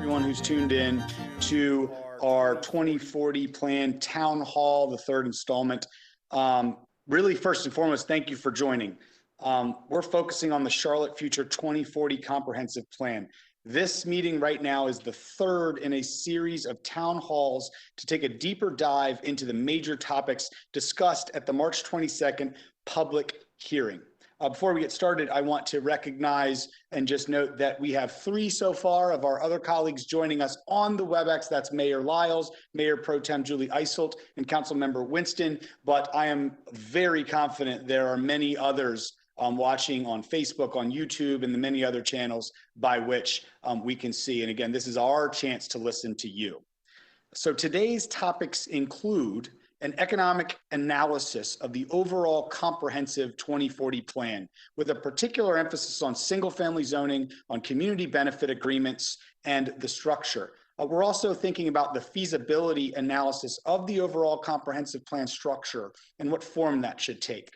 everyone who's tuned in to our 2040 Plan Town Hall, the third installment. Really, first and foremost, thank you for joining. We're focusing on the Charlotte Future 2040 Comprehensive Plan. This meeting right now is the third in a series of town halls to take a deeper dive into the major topics discussed at the March 22nd public hearing. Before we get started, I want to recognize and just note that we have 3 so far of our other colleagues joining us on the WebEx. That's Mayor Lyles, Mayor Pro Tem Julie Eiselt, and Council Member Winston. But I am very confident there are many others watching on Facebook, on YouTube, and the many other channels by which we can see. And again, this is our chance to listen to you. So today's topics include an economic analysis of the overall comprehensive 2040 plan, with a particular emphasis on single-family zoning, on community benefit agreements, and the structure. We're also thinking about the feasibility analysis of the overall comprehensive plan structure and what form that should take.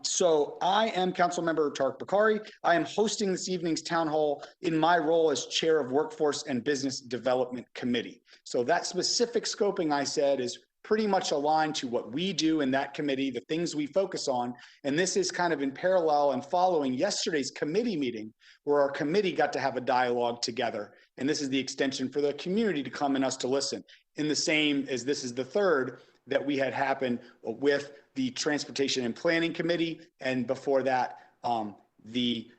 So I am Council Member Tariq Bokhari. I am hosting this evening's town hall in my role as Chair of Workforce and Business Development Committee. So that specific scoping I said is pretty much aligned to what we do in that committee, the things we focus on. And this is kind of in parallel and following yesterday's committee meeting, where our committee got to have a dialogue together. And this is the extension for the community to come and us to listen, in the same as this is the third that we had happen with the Transportation and Planning Committee, and before that, the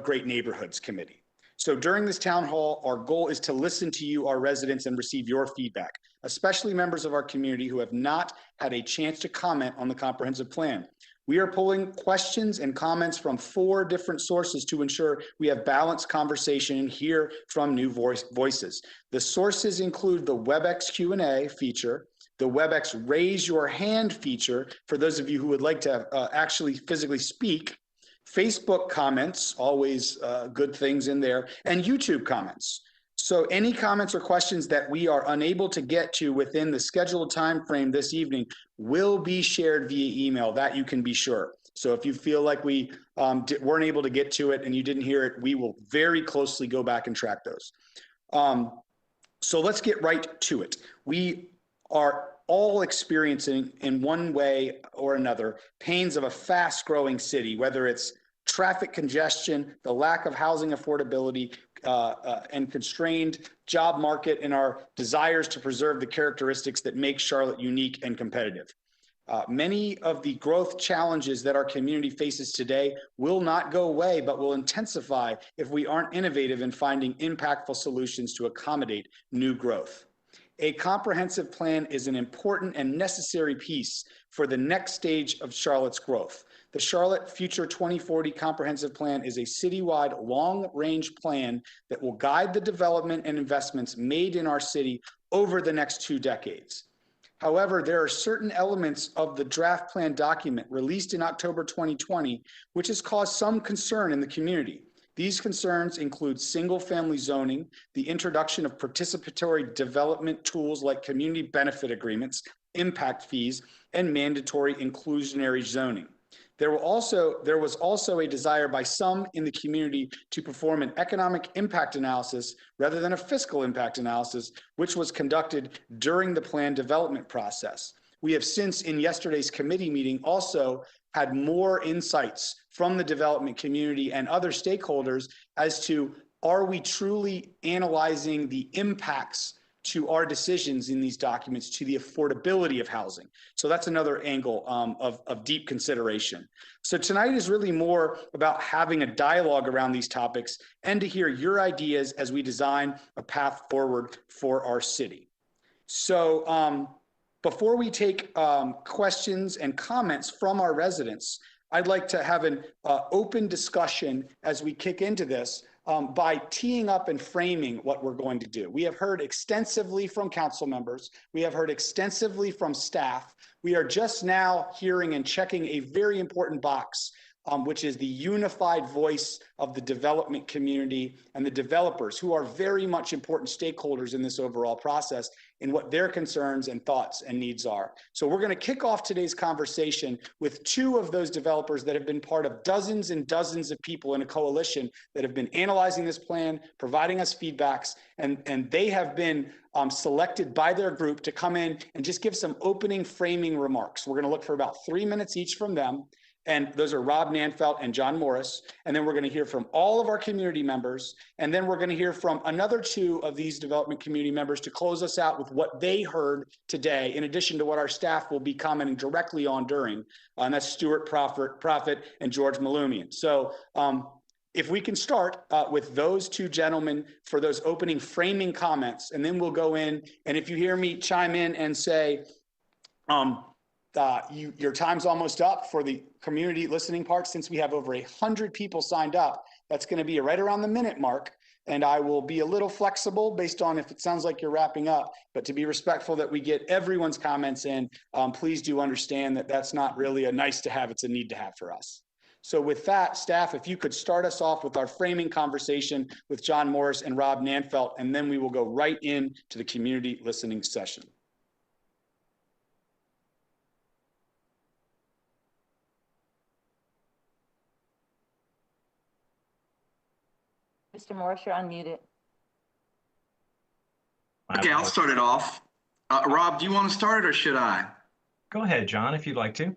Great Neighborhoods Committee. So during this town hall, our goal is to listen to you, our residents, and receive your feedback, especially members of our community who have not had a chance to comment on the comprehensive plan. We are pulling questions and comments from 4 different sources to ensure we have balanced conversation and hear from new voices. The sources include the WebEx Q&A feature, the WebEx Raise Your Hand feature for those of you who would like to actually physically speak, Facebook comments, always good things in there, and YouTube comments. So any comments or questions that we are unable to get to within the scheduled time frame this evening will be shared via email, that you can be sure. So if you feel like we weren't able to get to it and you didn't hear it, we will very closely go back and track those. So let's get right to it. We are all experiencing, in one way or another, pains of a fast-growing city, whether it's traffic congestion, the lack of housing affordability, and constrained job market, and our desires to preserve the characteristics that make Charlotte unique and competitive. Many of the growth challenges that our community faces today will not go away, but will intensify if we aren't innovative in finding impactful solutions to accommodate new growth. A comprehensive plan is an important and necessary piece for the next stage of Charlotte's growth. The Charlotte Future 2040 Comprehensive Plan is a citywide long-range plan that will guide the development and investments made in our city over the next 2 decades. However, there are certain elements of the draft plan document released in October 2020 which has caused some concern in the community. These concerns include single-family zoning, the introduction of participatory development tools like community benefit agreements, impact fees, and mandatory inclusionary zoning. There was also a desire by some in the community to perform an economic impact analysis rather than a fiscal impact analysis, which was conducted during the plan development process. We have since, in yesterday's committee meeting, also had more insights from the development community and other stakeholders as to, are we truly analyzing the impacts to our decisions in these documents to the affordability of housing? So that's another angle of deep consideration. So tonight is really more about having a dialogue around these topics and to hear your ideas as we design a path forward for our city. So before we take questions and comments from our residents, I'd like to have an open discussion as we kick into this by teeing up and framing what we're going to do. We have heard extensively from council members. We have heard extensively from staff. We are just now hearing and checking a very important box, which is the unified voice of the development community and the developers, who are very much important stakeholders in this overall process in what their concerns and thoughts and needs are. So we're going to kick off today's conversation with 2 of those developers that have been part of dozens and dozens of people in a coalition that have been analyzing this plan, providing us feedbacks, and they have been selected by their group to come in and just give some opening framing remarks. We're going to look for about 3 minutes each from them. And those are Rob Nanfelt and John Morris. And then we're going to hear from all of our community members. And then we're going to hear from another 2 of these development community members to close us out with what they heard today, in addition to what our staff will be commenting directly on during. And that's Stuart Prophet and George Malumian. So if we can start with those 2 gentlemen for those opening framing comments, and then we'll go in. And if you hear me chime in and say, your time's almost up for the community listening part, since we have over 100 people signed up, that's going to be right around the minute mark. and I will be a little flexible based on if it sounds like you're wrapping up, but to be respectful that we get everyone's comments in, please do understand that that's not really a nice to have, it's a need to have for us. So with that, staff, if you could start us off with our framing conversation with John Morris and Rob Nanfelt, and then we will go right into the community listening session. Mr. Morris, you're unmuted. Okay, I'll start it off. Rob, do you want to start it or should I? Go ahead, John, if you'd like to.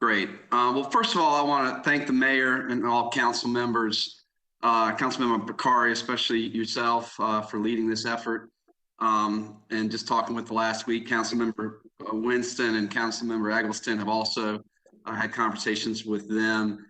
Great. Well, first of all, I want to thank the mayor and all council members, Councilmember Bokhari, especially yourself, for leading this effort. And just talking with the last week, Councilmember Winston and Councilmember Eggleston have also had conversations with them.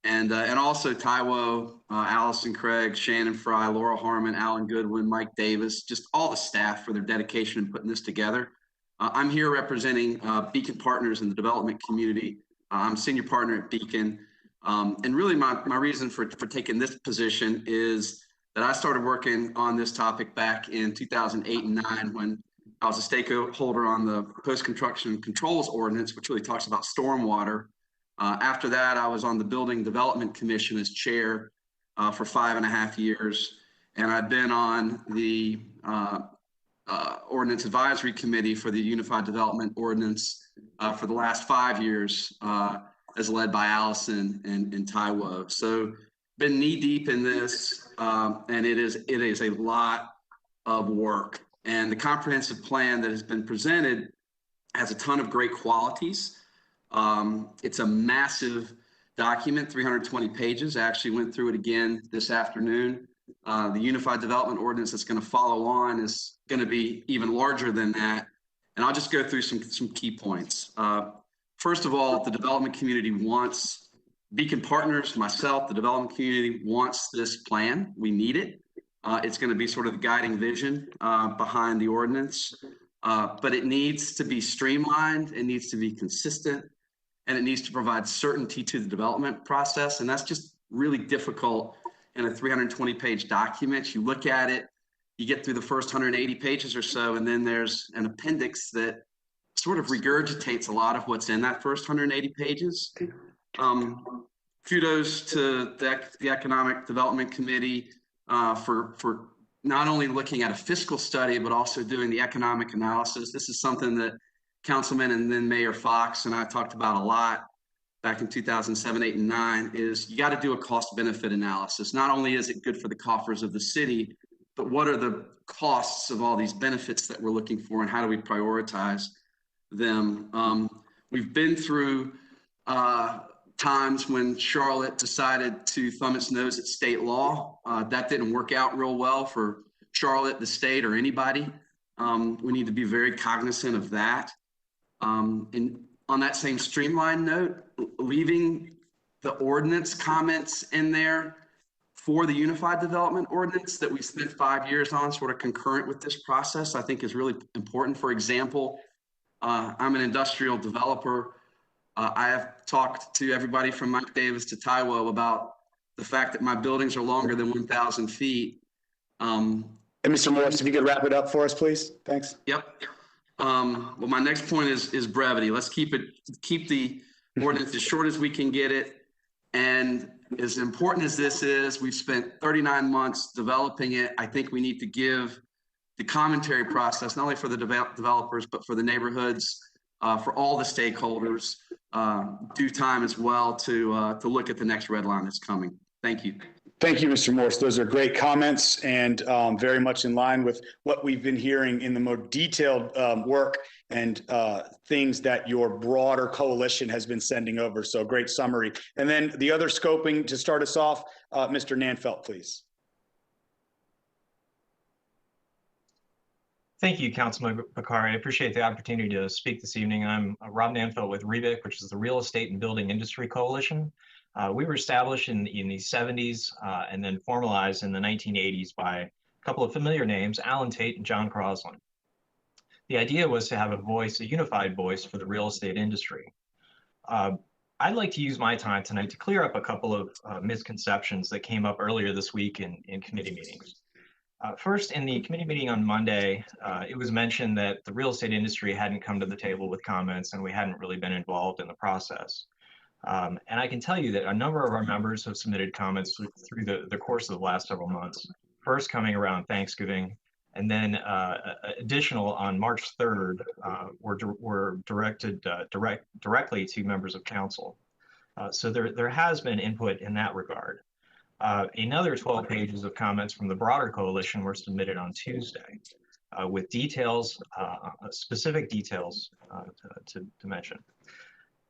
And also Taiwo, Allison Craig, Shannon Fry, Laura Harmon, Alan Goodwin, Mike Davis, just all the staff for their dedication in putting this together. I'm here representing Beacon Partners in the development community. I'm senior partner at Beacon. And really my reason for taking this position is that I started working on this topic back in 2008 and 9 when I was a stakeholder on the post-construction controls ordinance, which really talks about stormwater. After that, I was on the Building Development Commission as chair for 5.5 years. And I've been on the Ordinance Advisory Committee for the Unified Development Ordinance for the last 5 years, as led by Allison and Taiwo. So been knee deep in this, and it is a lot of work. And the comprehensive plan that has been presented has a ton of great qualities. It's a massive document, 320 pages. I actually went through it again this afternoon. The Unified Development Ordinance that's going to follow on is going to be even larger than that. And I'll just go through some key points. First of all, the development community wants, Beacon Partners, myself, the development community wants this plan. We need it. It's going to be sort of the guiding vision behind the ordinance. But it needs to be streamlined, it needs to be consistent, and it needs to provide certainty to the development process. And that's just really difficult in a 320-page document. You look at it, you get through the first 180 pages or so, and then there's an appendix that sort of regurgitates a lot of what's in that first 180 pages. Kudos to the Economic Development Committee for not only looking at a fiscal study, but also doing the economic analysis. This is something that Councilman and then Mayor Fox and I talked about a lot back in 2007, 8, and 9, is you got to do a cost benefit analysis. Not only is it good for the coffers of the city, but what are the costs of all these benefits that we're looking for and how do we prioritize them? We've been through times when Charlotte decided to thumb its nose at state law. That didn't work out real well for Charlotte, the state, or anybody. We need to be very cognizant of that. And on that same streamlined note, leaving the ordinance comments in there for the Unified Development Ordinance that we spent 5 years on, sort of concurrent with this process, I think is really important. For example, I'm an industrial developer. I have talked to everybody from Mike Davis to Taiwo about the fact that my buildings are longer than 1,000 feet. And Mr. Morris, if you could wrap it up for us, please. Thanks. Yep. Well, my next point is brevity. Let's keep the ordinance as short as we can get it. And as important as this is, we've spent 39 months developing it. I think we need to give the commentary process, not only for the developers, but for the neighborhoods, for all the stakeholders, due time as well to look at the next red line that's coming. Thank you. Thank you, Mr. Morris. Those are great comments and very much in line with what we've been hearing in the more detailed work and things that your broader coalition has been sending over. So great summary. And then the other scoping to start us off, Mr. Nanfelt, please. Thank you, Councilman Bokhari. I appreciate the opportunity to speak this evening. I'm Rob Nanfelt with Rebic, which is the Real Estate and Building Industry Coalition. We were established in the 70s and then formalized in the 1980s by a couple of familiar names, Alan Tate and John Crosland. The idea was to have a voice, a unified voice for the real estate industry. I'd like to use my time tonight to clear up a couple of misconceptions that came up earlier this week in committee meetings. First, in the committee meeting on Monday, it was mentioned that the real estate industry hadn't come to the table with comments and we hadn't really been involved in the process. And I can tell you that a number of our members have submitted comments through the course of the last several months, first coming around Thanksgiving, and then additional on March 3rd were directed directly to members of council. So there has been input in that regard. Another 12 pages of comments from the broader coalition were submitted on Tuesday with details, specific details to mention.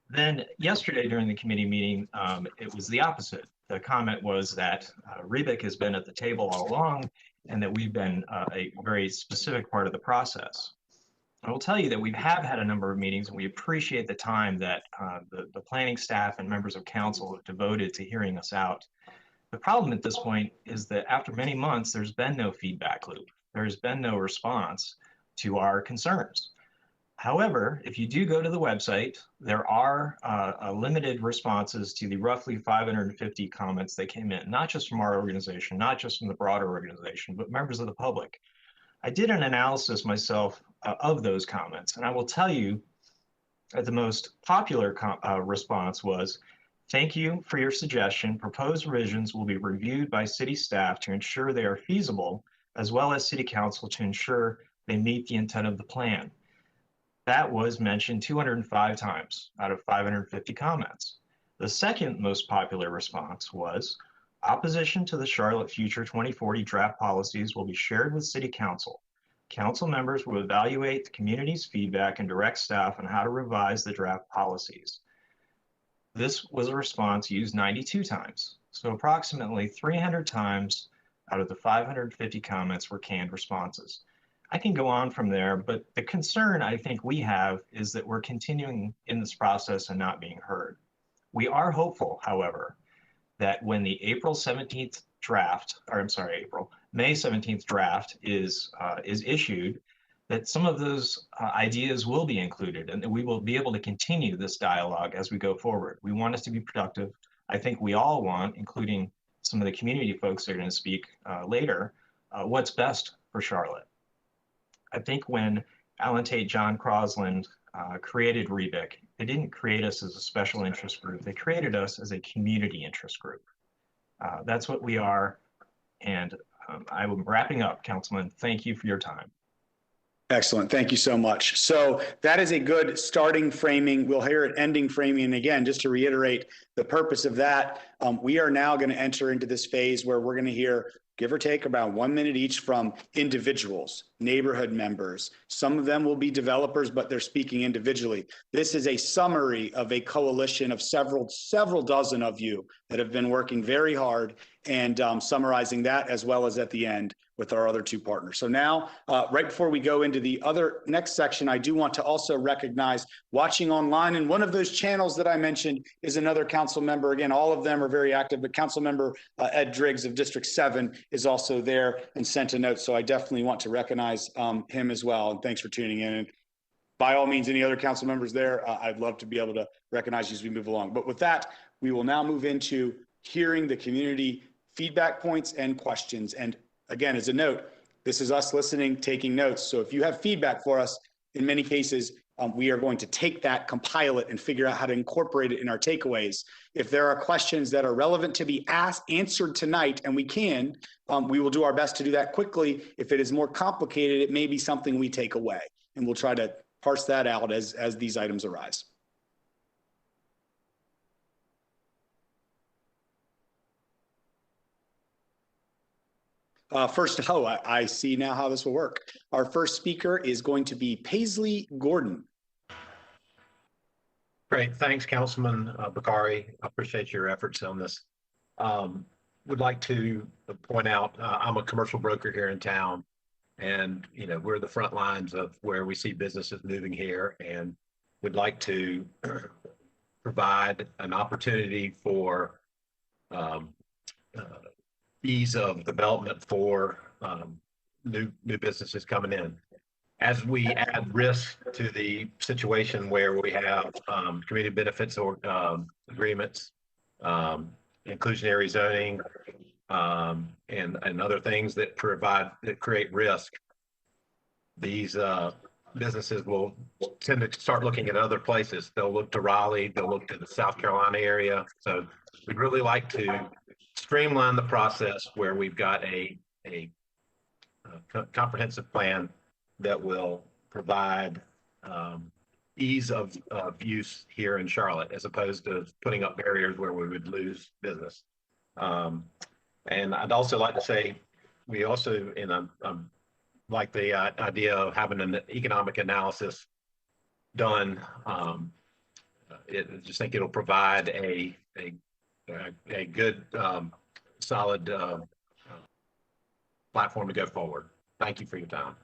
Then yesterday during the committee meeting, it was the opposite. The comment was that Rebic has been at the table all along and that we've been a very specific part of the process. I will tell you that we have had a number of meetings and we appreciate the time that the planning staff and members of council have devoted to hearing us out. The problem at this point is that after many months, there's been no feedback loop. There's been no response to our concerns. However, if you do go to the website, there are limited responses to the roughly 550 comments that came in, not just from our organization, not just from the broader organization, but members of the public. I did an analysis myself of those comments, and I will tell you that the most popular response was, "Thank you for your suggestion. Proposed revisions will be reviewed by city staff to ensure they are feasible, as well as city council to ensure they meet the intent of the plan." That was mentioned 205 times out of 550 comments. The second most popular response was, "Opposition to the Charlotte Future 2040 draft policies will be shared with City Council. Council members will evaluate the community's feedback and direct staff on how to revise the draft policies." This was a response used 92 times. So approximately 300 times out of the 550 comments were canned responses. I can go on from there, but the concern I think we have is that we're continuing in this process and not being heard. We are hopeful, however, that when the May 17th draft is issued, that some of those ideas will be included and that we will be able to continue this dialogue as we go forward. We want us to be productive. I think we all want, including some of the community folks that are going to speak later, what's best for Charlotte. I think when Alan Tate, John Crosland created Rebic, they didn't create us as a special interest group. They created us as a community interest group. That's what we are. And I'm wrapping up, Councilman. Thank you for your time. Excellent. Thank you so much. So that is a good starting framing. We'll hear it ending framing. And again, just to reiterate the purpose of that, we are now going to enter into this phase where we're going to hear, give or take, about 1 minute each from individuals, neighborhood members. Some of them will be developers, but they're speaking individually. This is a summary of a coalition of several dozen of you that have been working very hard and summarizing that, as well as at the end with our other two partners. So now, right before we go into the other next section, I do want to also recognize watching online, and one of those channels that I mentioned is another council member. Again, all of them are very active, but Council Member Ed Driggs of District 7 is also there and sent a note. So I definitely want to recognize him as well. And thanks for tuning in. And by all means, any other council members there, I'd love to be able to recognize you as we move along. But with that, we will now move into hearing the community feedback points and questions. And again, as a note, this is us listening, taking notes. So if you have feedback for us, in many cases, we are going to take that, compile it, and figure out how to incorporate it in our takeaways. If there are questions that are relevant to be answered tonight, and we can, we will do our best to do that quickly. If it is more complicated, it may be something we take away, and we'll try to parse that out as these items arise. I see now how this will work. Our first speaker is going to be Paisley Gordon. Great, thanks, Councilman Bokhari. I appreciate your efforts on this. Would like to point out, I'm a commercial broker here in town, and we're the front lines of where we see businesses moving here, and would like to provide an opportunity for ease of development for new businesses coming in. as we add risk to the situation where we have community benefits or agreements, inclusionary zoning, and other things that create risk, these businesses will tend to start looking at other places. They'll look to Raleigh, they'll look to the South Carolina area. So we'd really like to streamline the process where we've got a comprehensive plan that will provide ease of use here in Charlotte, as opposed to putting up barriers where we would lose business. And I'd also like to say, we also, like the idea of having an economic analysis done. I just think it'll provide a good, solid platform to go forward. Thank you for your time.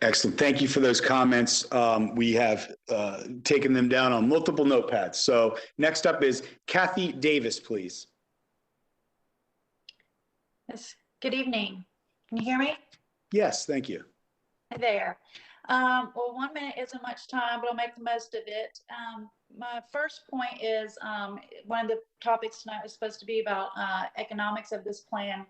Excellent. Thank you for those comments. We have taken them down on multiple notepads. So next up is Kathy Davis, please. Yes. Good evening. Can you hear me? Yes, thank you. Hi there. Well, 1 minute isn't much time, but I'll make the most of it. My first point is one of the topics tonight was supposed to be about economics of this plan.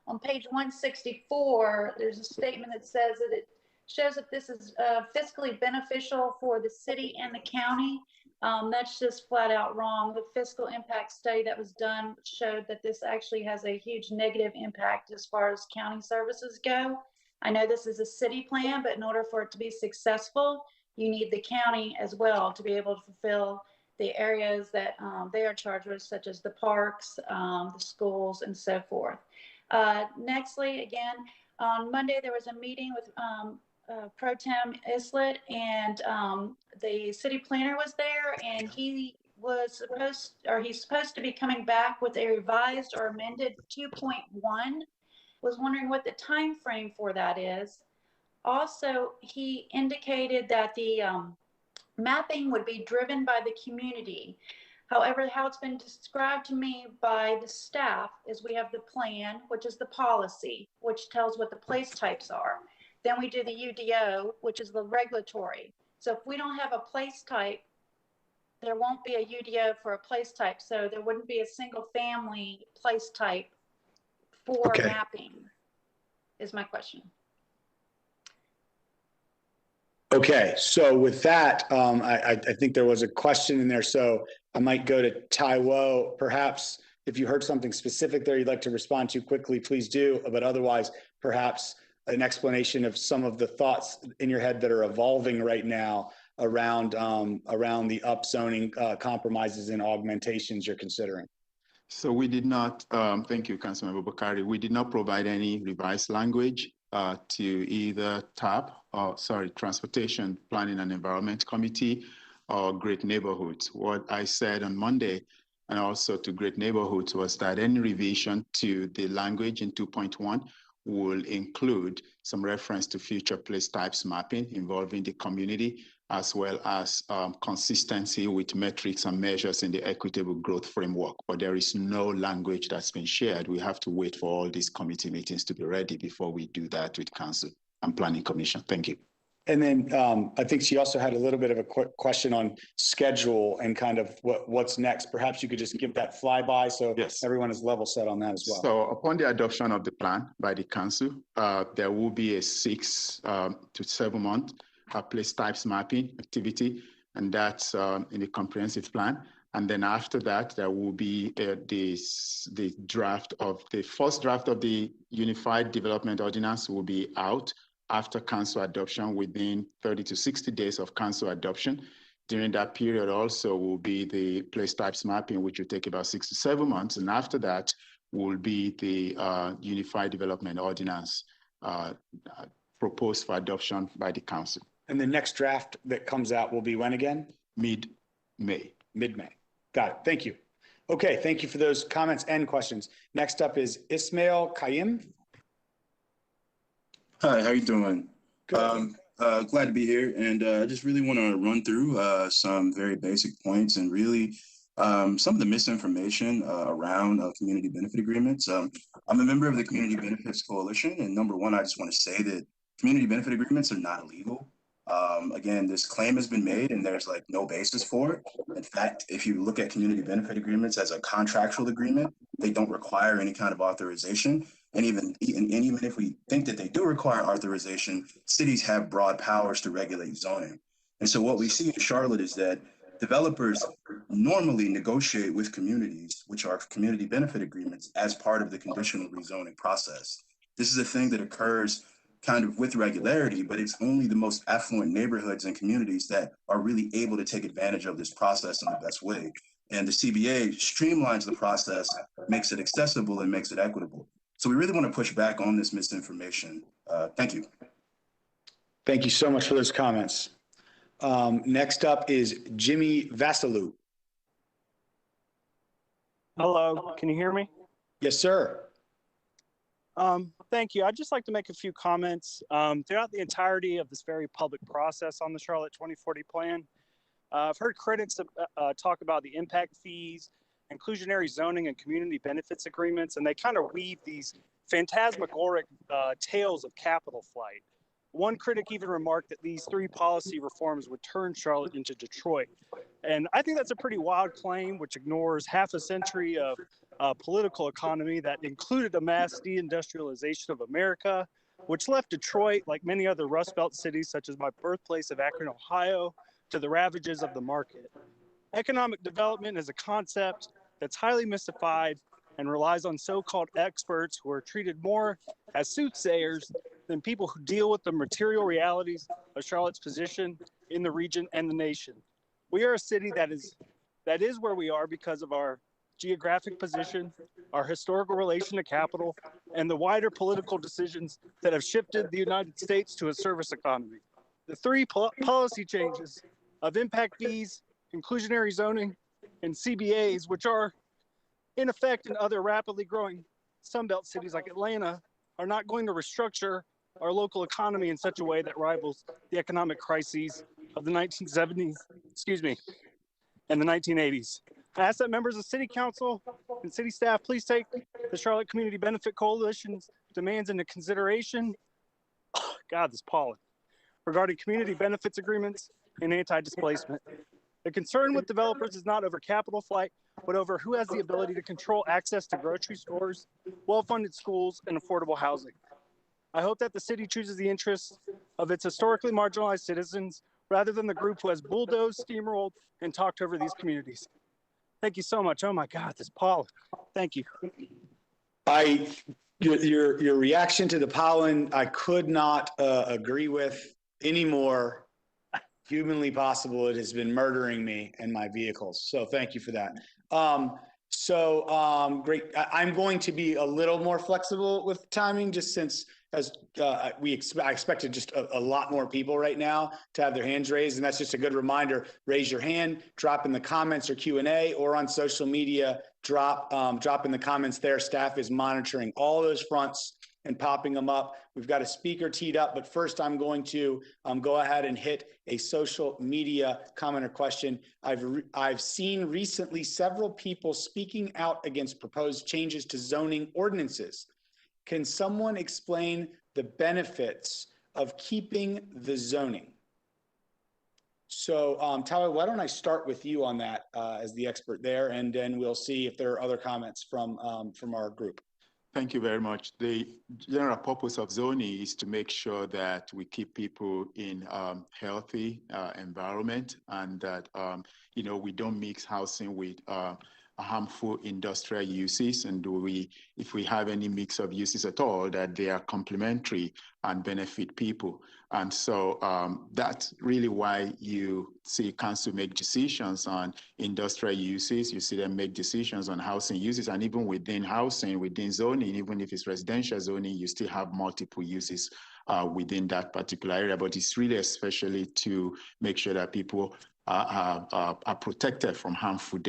On page 164, there's a statement that says that it shows that this is fiscally beneficial for the city and the county. That's just flat out wrong. The fiscal impact study that was done showed that this actually has a huge negative impact as far as county services go. I know this is a city plan, but in order for it to be successful, you need the county as well to be able to fulfill the areas that they are charged with, such as the parks, the schools, and so forth. Nextly, again, on Monday, there was a meeting with Pro Tem Islet, and the city planner was there, and he's supposed to be coming back with a revised or amended 2.1. Was wondering what the time frame for that is. Also, he indicated that the mapping would be driven by the community. However, how it's been described to me by the staff is we have the plan, which is the policy, which tells what the place types are. Then we do the UDO, which is the regulatory. So if we don't have a place type, there won't be a UDO for a place type. So there wouldn't be a single family place type for mapping, is my question. Okay, so with that, I think there was a question in there, so I might go to Taiwo. Perhaps if you heard something specific there you'd like to respond to quickly, please do. But otherwise, perhaps an explanation of some of the thoughts in your head that are evolving right now around the upzoning compromises and augmentations you're considering. So we did not, thank you, Councilmember Bokhari. We did not provide any revised language to either Transportation Planning and Environment Committee or Great Neighborhoods. What I said on Monday and also to Great Neighborhoods was that any revision to the language in 2.1 will include some reference to future place types mapping involving the community, as well as consistency with metrics and measures in the equitable growth framework. But there is no language that's been shared. We have to wait for all these committee meetings to be ready before we do that with Council and Planning Commission. Thank you. And then I think she also had a little bit of a quick question on schedule and kind of what's next. Perhaps you could just give that flyby so everyone is level set on that as well. So upon the adoption of the plan by the Council, there will be a 6 to 7 month place types mapping activity, and that's in the comprehensive plan. And then after that, there will be the first draft of the Unified Development Ordinance will be out after Council adoption within 30 to 60 days of Council adoption. During that period also will be the place types mapping, which will take about 6 to 7 months. And after that will be the Unified Development Ordinance proposed for adoption by the Council. And the next draft that comes out will be when again? Mid-May. Mid-May. Got it. Thank you. Okay, thank you for those comments and questions. Next up is Ismail Qayyim. Hi, how you doing? Good. Glad to be here, and I just really want to run through some very basic points and really some of the misinformation around community benefit agreements. I'm a member of the Community Benefits Coalition, and number one, I just want to say that community benefit agreements are not illegal. Again, this claim has been made and there's like no basis for it. In fact, if you look at community benefit agreements as a contractual agreement, they don't require any kind of authorization. And even if we think that they do require authorization, cities have broad powers to regulate zoning. And so what we see in Charlotte is that developers normally negotiate with communities, which are community benefit agreements, as part of the conditional rezoning process. This is a thing that occurs kind of with regularity, but it's only the most affluent neighborhoods and communities that are really able to take advantage of this process in the best way. And the CBA streamlines the process, makes it accessible, and makes it equitable. So we really want to push back on this misinformation. Thank you. Thank you so much for those comments. Next up is Jimmy Vassallo. Hello, can you hear me? Yes, sir. Thank you. I'd just like to make a few comments. Throughout the entirety of this very public process on the Charlotte 2040 plan, I've heard critics talk about the impact fees, inclusionary zoning, and community benefits agreements, and they kind of weave these phantasmagoric tales of capital flight. One critic even remarked that these three policy reforms would turn Charlotte into Detroit. And I think that's a pretty wild claim, which ignores half a century of political economy that included a mass deindustrialization of America, which left Detroit, like many other Rust Belt cities, such as my birthplace of Akron, Ohio, to the ravages of the market. Economic development is a concept that's highly mystified and relies on so-called experts who are treated more as soothsayers than people who deal with the material realities of Charlotte's position in the region and the nation. We are a city that is where we are because of our geographic position, our historical relation to capital, and the wider political decisions that have shifted the United States to a service economy. The three policy changes of impact fees, inclusionary zoning, and CBAs, which are in effect in other rapidly growing Sunbelt cities like Atlanta, are not going to restructure our local economy in such a way that rivals the economic crises of the 1970s, and the 1980s. I ask that members of City Council and City staff please take the Charlotte Community Benefit Coalition's demands into consideration. Oh, God, this pollen. Regarding community benefits agreements and anti-displacement. The concern with developers is not over capital flight, but over who has the ability to control access to grocery stores, well-funded schools, and affordable housing. I hope that the city chooses the interests of its historically marginalized citizens rather than the group who has bulldozed, steamrolled, and talked over these communities. Thank you so much. Oh my God, this pollen. Thank you. Your reaction to the pollen, I could not agree with any more humanly possible. It has been murdering me and my vehicles. So thank you for that. Great. I'm going to be a little more flexible with timing, just since as I expected just a lot more people right now to have their hands raised. And that's just a good reminder. Raise your hand, drop in the comments or Q&A, or on social media, drop in the comments there. Staff is monitoring all those fronts and popping them up. We've got a speaker teed up, but first I'm going to go ahead and hit a social media comment or question. I've seen recently several people speaking out against proposed changes to zoning ordinances. Can someone explain the benefits of keeping the zoning? So Tyler, why don't I start with you on that as the expert there, and then we'll see if there are other comments from our group. Thank you very much. The general purpose of zoning is to make sure that we keep people in healthy environment, and that we don't mix housing with harmful industrial uses, and if we have any mix of uses at all, that they are complementary and benefit people. And so that's really why you see council make decisions on industrial uses. You see them make decisions on housing uses, and even within housing, within zoning, even if it's residential zoning, you still have multiple uses within that particular area. But it's really especially to make sure that people are protected from harmful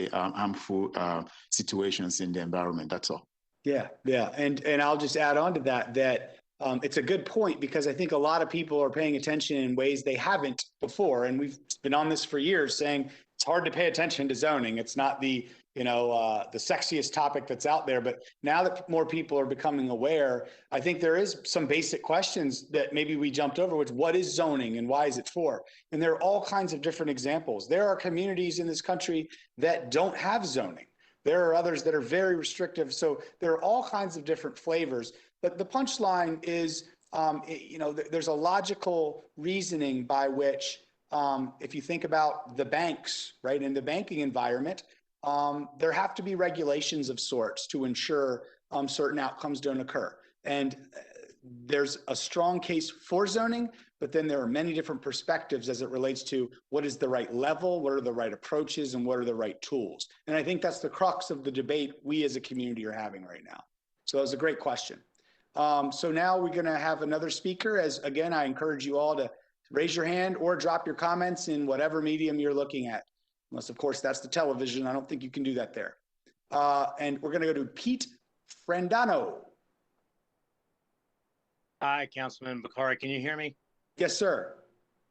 situations in the environment. That's all. Yeah. And I'll just add on to that it's a good point, because I think a lot of people are paying attention in ways they haven't before. And we've been on this for years saying it's hard to pay attention to zoning. It's not the the sexiest topic that's out there. But now that more people are becoming aware, I think there is some basic questions that maybe we jumped over, which what is zoning and why is it for? And there are all kinds of different examples. There are communities in this country that don't have zoning. There are others that are very restrictive. So there are all kinds of different flavors. But the punchline is, there's a logical reasoning by which, if you think about the banks, right, in the banking environment, there have to be regulations of sorts to ensure certain outcomes don't occur. And there's a strong case for zoning, but then there are many different perspectives as it relates to what is the right level, what are the right approaches, and what are the right tools. And I think that's the crux of the debate we as a community are having right now. So that was a great question. So now we're going to have another speaker. As again, I encourage you all to raise your hand or drop your comments in whatever medium you're looking at. Unless, of course, that's the television. I don't think you can do that there. And we're going to go to Pete Frendano. Hi, Councilman Bokhari. Can you hear me? Yes, sir.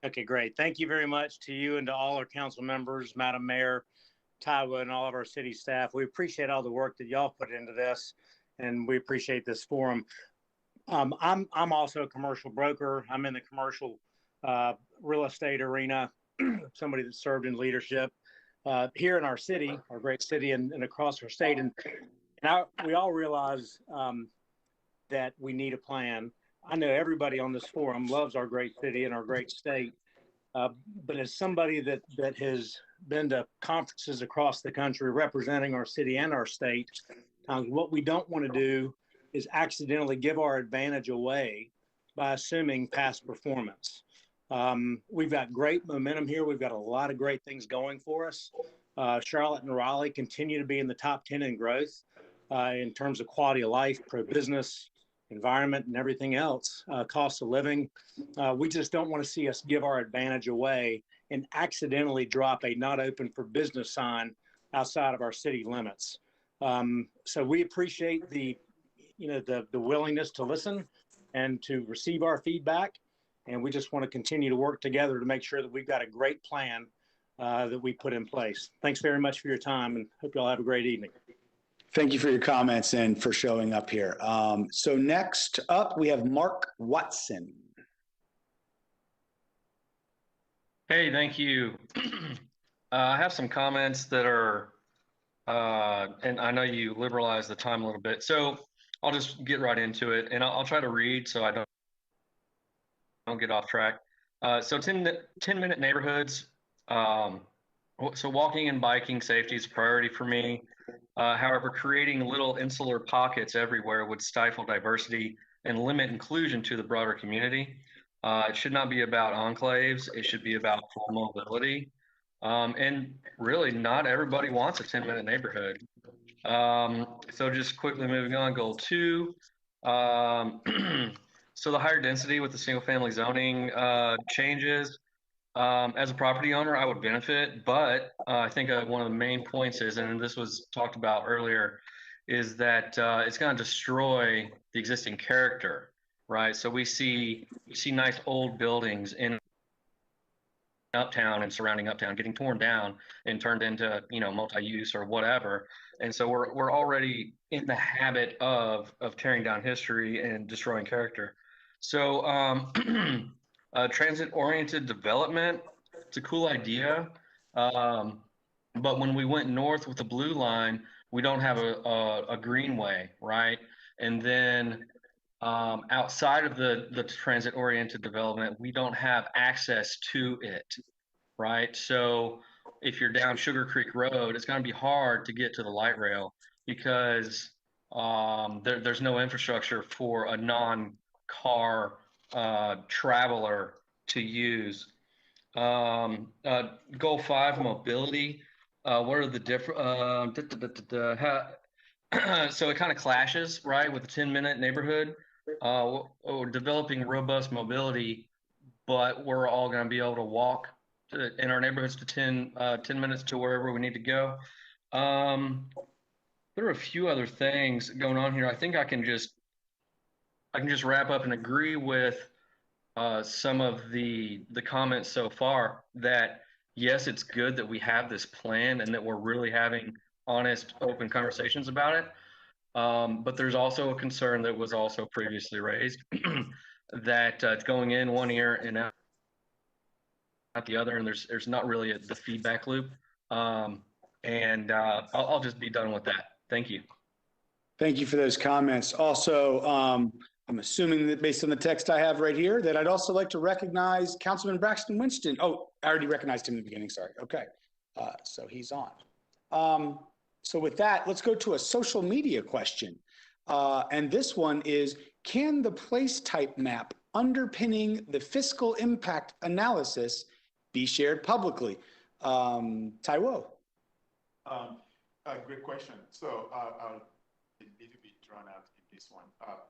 Okay, great. Thank you very much to you and to all our council members, Madam Mayor, Taiwo, and all of our city staff. We appreciate all the work that y'all put into this, and we appreciate this forum. I'm also a commercial broker. I'm in the commercial real estate arena, somebody that served in leadership here in our city, our great city, and across our state. And we all realize that we need a plan. I know everybody on this forum loves our great city and our great state. But as somebody that has been to conferences across the country representing our city and our state, what we don't want to do is accidentally give our advantage away by assuming past performance. We've got great momentum here. We've got a lot of great things going for us. Charlotte and Raleigh continue to be in the top 10 in growth in terms of quality of life, pro-business, environment, and everything else, cost of living. We just don't want to see us give our advantage away and accidentally drop a not open for business sign outside of our city limits. So we appreciate the willingness to listen and to receive our feedback. And we just want to continue to work together to make sure that we've got a great plan that we put in place. Thanks very much for your time, and hope you all have a great evening. Thank you for your comments and for showing up here. So next up, we have Mark Watson. Hey, thank you. I have some comments that are, and I know you liberalized the time a little bit, so I'll just get right into it, and I'll try to read so I don't get off track. So 10-minute neighborhoods. So walking and biking safety is a priority for me. However, creating little insular pockets everywhere would stifle diversity and limit inclusion to the broader community. It should not be about enclaves. It should be about full mobility. And really, not everybody wants a 10-minute neighborhood. So just quickly moving on, goal 2. So the higher density with the single-family zoning changes. As a property owner, I would benefit, but I think one of the main points is, and this was talked about earlier, is that it's going to destroy the existing character, right? So we see nice old buildings in uptown and surrounding uptown getting torn down and turned into multi-use or whatever, and so we're already in the habit of tearing down history and destroying character. So transit-oriented development, it's a cool idea, but when we went north with the blue line, we don't have a greenway, right? And then outside of the transit-oriented development, we don't have access to it, right? So if you're down Sugar Creek Road, it's going to be hard to get to the light rail because there's no infrastructure for a non-car traveler to use. Goal 5, mobility. What are the different? So it kind of clashes, right, with the 10-minute neighborhood. We're developing robust mobility, but we're all going to be able to walk in our neighborhoods to 10 minutes to wherever we need to go. There are a few other things going on here. I think I can just wrap up and agree with some of the comments so far that yes, it's good that we have this plan and that we're really having honest, open conversations about it. But there's also a concern that was also previously raised that it's going in one ear and out the other, and there's not really the feedback loop. I'll just be done with that. Thank you. Thank you for those comments. Also, I'm assuming that based on the text I have right here, that I'd also like to recognize Councilman Braxton Winston. Oh, I already recognized him in the beginning, sorry. Okay, so he's on. So with that, let's go to a social media question. And this one is, can the place type map underpinning the fiscal impact analysis be shared publicly? Taiwo. Great question. So I'll a little bit drawn out in this one.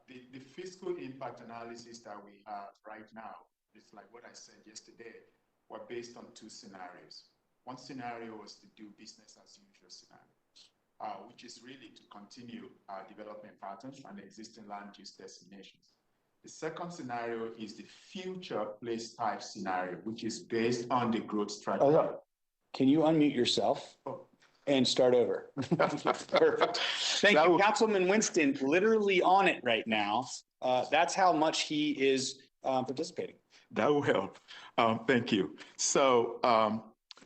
The fiscal impact analysis that we have right now, it's like what I said yesterday, were based on two scenarios. One scenario was to do business as usual scenario, which is really to continue development patterns and existing land use designations. The second scenario is the future place type scenario, which is based on the growth strategy. Oh, can you unmute yourself and start over? Perfect. Thank you, Councilman Winston, literally on it right now. That's how much he is participating. That will help. Thank you. So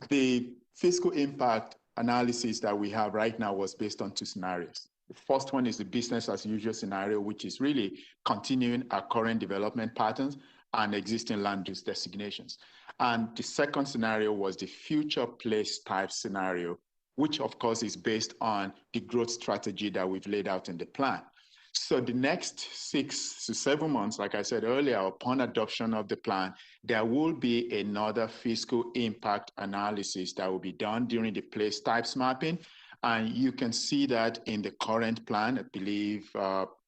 the fiscal impact analysis that we have right now was based on two scenarios. The first one is the business as usual scenario, which is really continuing our current development patterns and existing land use designations. And the second scenario was the future place type scenario, which of course is based on the growth strategy that we've laid out in the plan. So the next 6 to 7 months, like I said earlier, upon adoption of the plan, there will be another fiscal impact analysis that will be done during the place types mapping. And you can see that in the current plan, I believe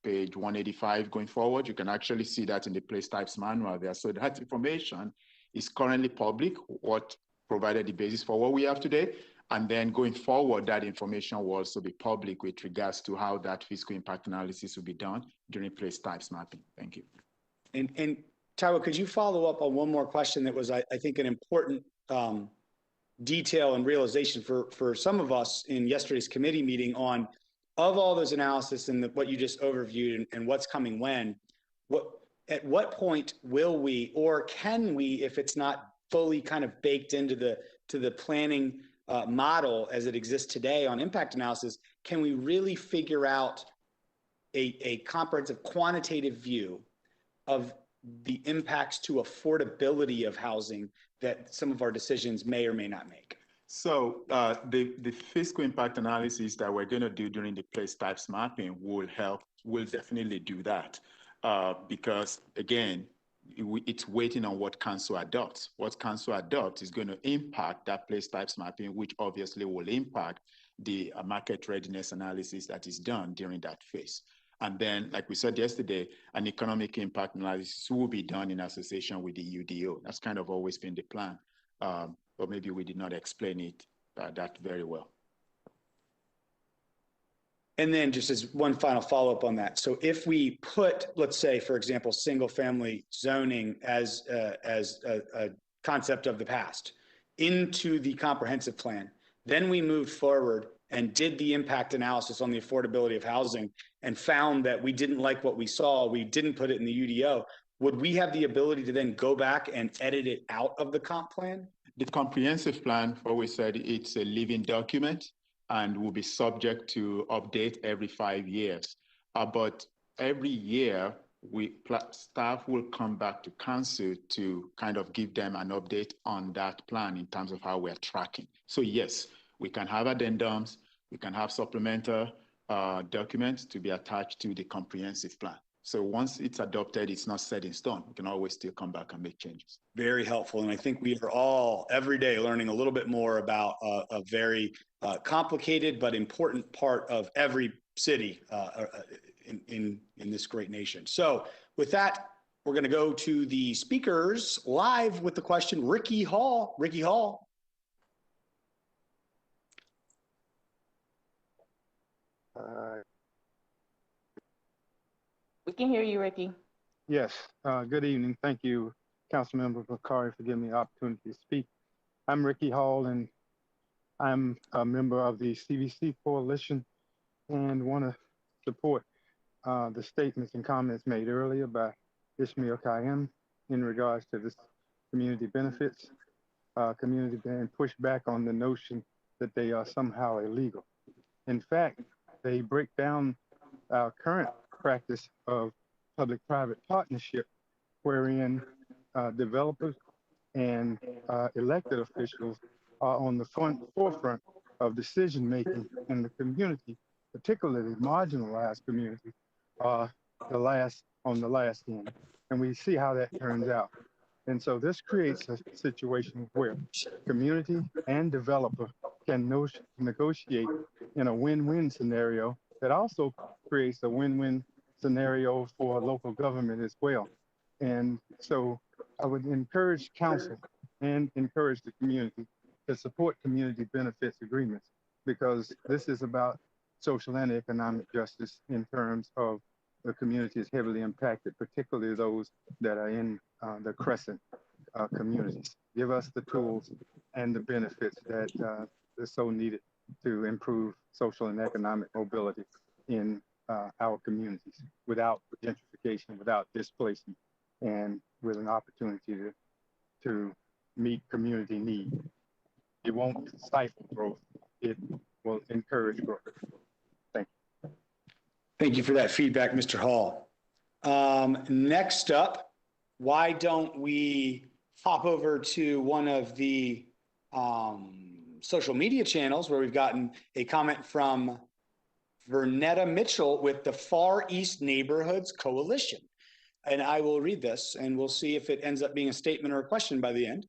page 185 going forward, you can actually see that in the place types manual there. So that information is currently public, what provided the basis for what we have today. And then going forward, that information will also be public with regards to how that fiscal impact analysis will be done during place types mapping. Thank you. And Taiwo, could you follow up on one more question that was, I think, an important detail and realization for some of us in yesterday's committee meeting on, of all those analysis and what you just overviewed and what's coming when, at what point will we, or can we, if it's not fully kind of baked into the planning model as it exists today on impact analysis, can we really figure out a comprehensive quantitative view of the impacts to affordability of housing that some of our decisions may or may not make? So the fiscal impact analysis that we're going to do during the place types mapping will definitely do that because, again, it's waiting on what council adopts. What council adopts is going to impact that place types mapping, which obviously will impact the market readiness analysis that is done during that phase. And then, like we said yesterday, an economic impact analysis will be done in association with the UDO. That's kind of always been the plan, but maybe we did not explain it that very well. And then just as one final follow-up on that. So if we put, let's say, for example, single-family zoning as a concept of the past into the comprehensive plan, then we moved forward and did the impact analysis on the affordability of housing and found that we didn't like what we saw, we didn't put it in the UDO, would we have the ability to then go back and edit it out of the comp plan? The comprehensive plan, always said, it's a living document and will be subject to update every 5 years. But every year, staff will come back to council to kind of give them an update on that plan in terms of how we're tracking. So yes, we can have addendums, we can have supplemental documents to be attached to the comprehensive plan. So once it's adopted, it's not set in stone. We can always still come back and make changes. Very helpful. And I think we are all every day learning a little bit more about a very complicated but important part of every city in this great nation. So with that, we're going to go to the speakers live with the question. Ricky Hall. Ricky Hall. We can hear you, Ricky. Yes. Good evening. Thank you, Councilmember Bokhari, for giving me the opportunity to speak. I'm Ricky Hall, and I'm a member of the CVC Coalition and want to support the statements and comments made earlier by Ishmael Kayem in regards to this community benefits. Community being pushed back on the notion that they are somehow illegal. In fact, they break down our current practice of public-private partnership, wherein developers and elected officials are on the forefront of decision-making in the community, particularly marginalized communities, are on the last end. And we see how that turns out. And so this creates a situation where community and developer can negotiate in a win-win scenario that also creates a win-win scenario for local government as well. And so I would encourage council and encourage the community to support community benefits agreements, because this is about social and economic justice in terms of the communities heavily impacted, particularly those that are in the crescent communities. Give us the tools and the benefits that are so needed to improve social and economic mobility in our communities without gentrification, without displacement, and with an opportunity to meet community need. It won't stifle growth. It will encourage growth. Thank you. Thank you for that feedback, Mr. Hall. Next up, why don't we hop over to one of the social media channels where we've gotten a comment from Vernetta Mitchell with the Far East Neighborhoods Coalition. And I will read this and we'll see if it ends up being a statement or a question by the end.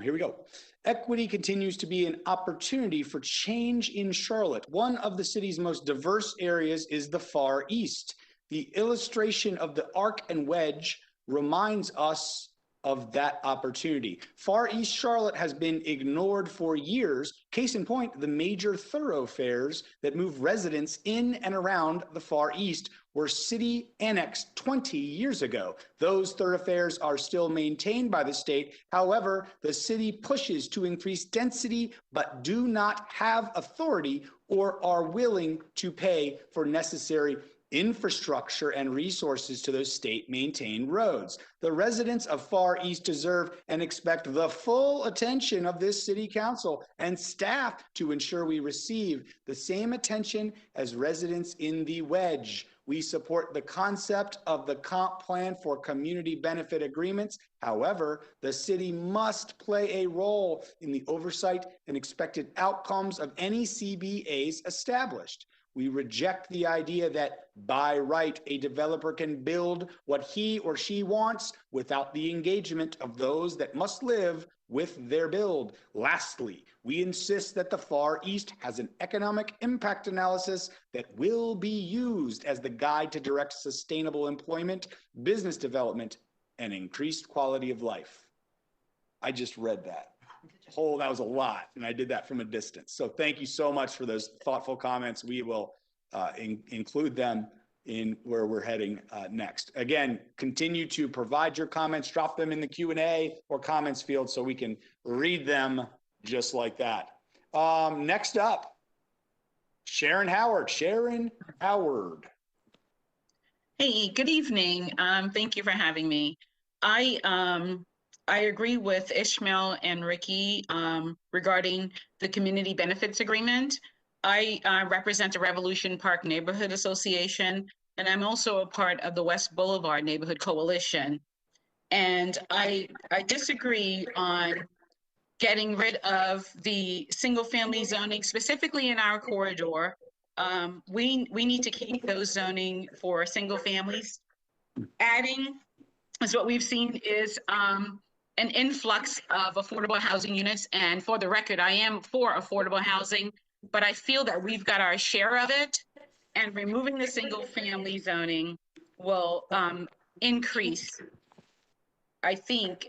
Here we go. Equity continues to be an opportunity for change in Charlotte. One of the city's most diverse areas is the Far East. The illustration of the arc and wedge reminds us of that opportunity. Far East Charlotte has been ignored for years. Case in point, the major thoroughfares that move residents in and around the Far East were city annexed 20 years ago. Those thoroughfares are still maintained by the state. However, the city pushes to increase density, but do not have authority or are willing to pay for necessary infrastructure and resources to those state-maintained roads. The residents of Far East deserve and expect the full attention of this city council and staff to ensure we receive the same attention as residents in the wedge. We support the concept of the comp plan for community benefit agreements. However, the city must play a role in the oversight and expected outcomes of any CBAs established. We reject the idea that by right, a developer can build what he or she wants without the engagement of those that must live with their build. Lastly, we insist that the Far East has an economic impact analysis that will be used as the guide to direct sustainable employment, business development, and increased quality of life. I just read that. That was a lot, and I did that from a distance. So thank you so much for those thoughtful comments. We will include them in where we're heading next. Again, continue to provide your comments, drop them in the Q&A or comments field so we can read them just like that. Next up, Sharon Howard. Sharon Howard. Hey, good evening. Thank you for having me. I agree with Ishmael and Ricky regarding the community benefits agreement. I represent the Revolution Park Neighborhood Association, and I'm also a part of the West Boulevard Neighborhood Coalition. And I disagree on getting rid of the single family zoning, specifically in our corridor. We need to keep those zoning for single families. Adding, as what we've seen is an influx of affordable housing units. And for the record, I am for affordable housing, but I feel that we've got our share of it, and removing the single family zoning will increase, I think,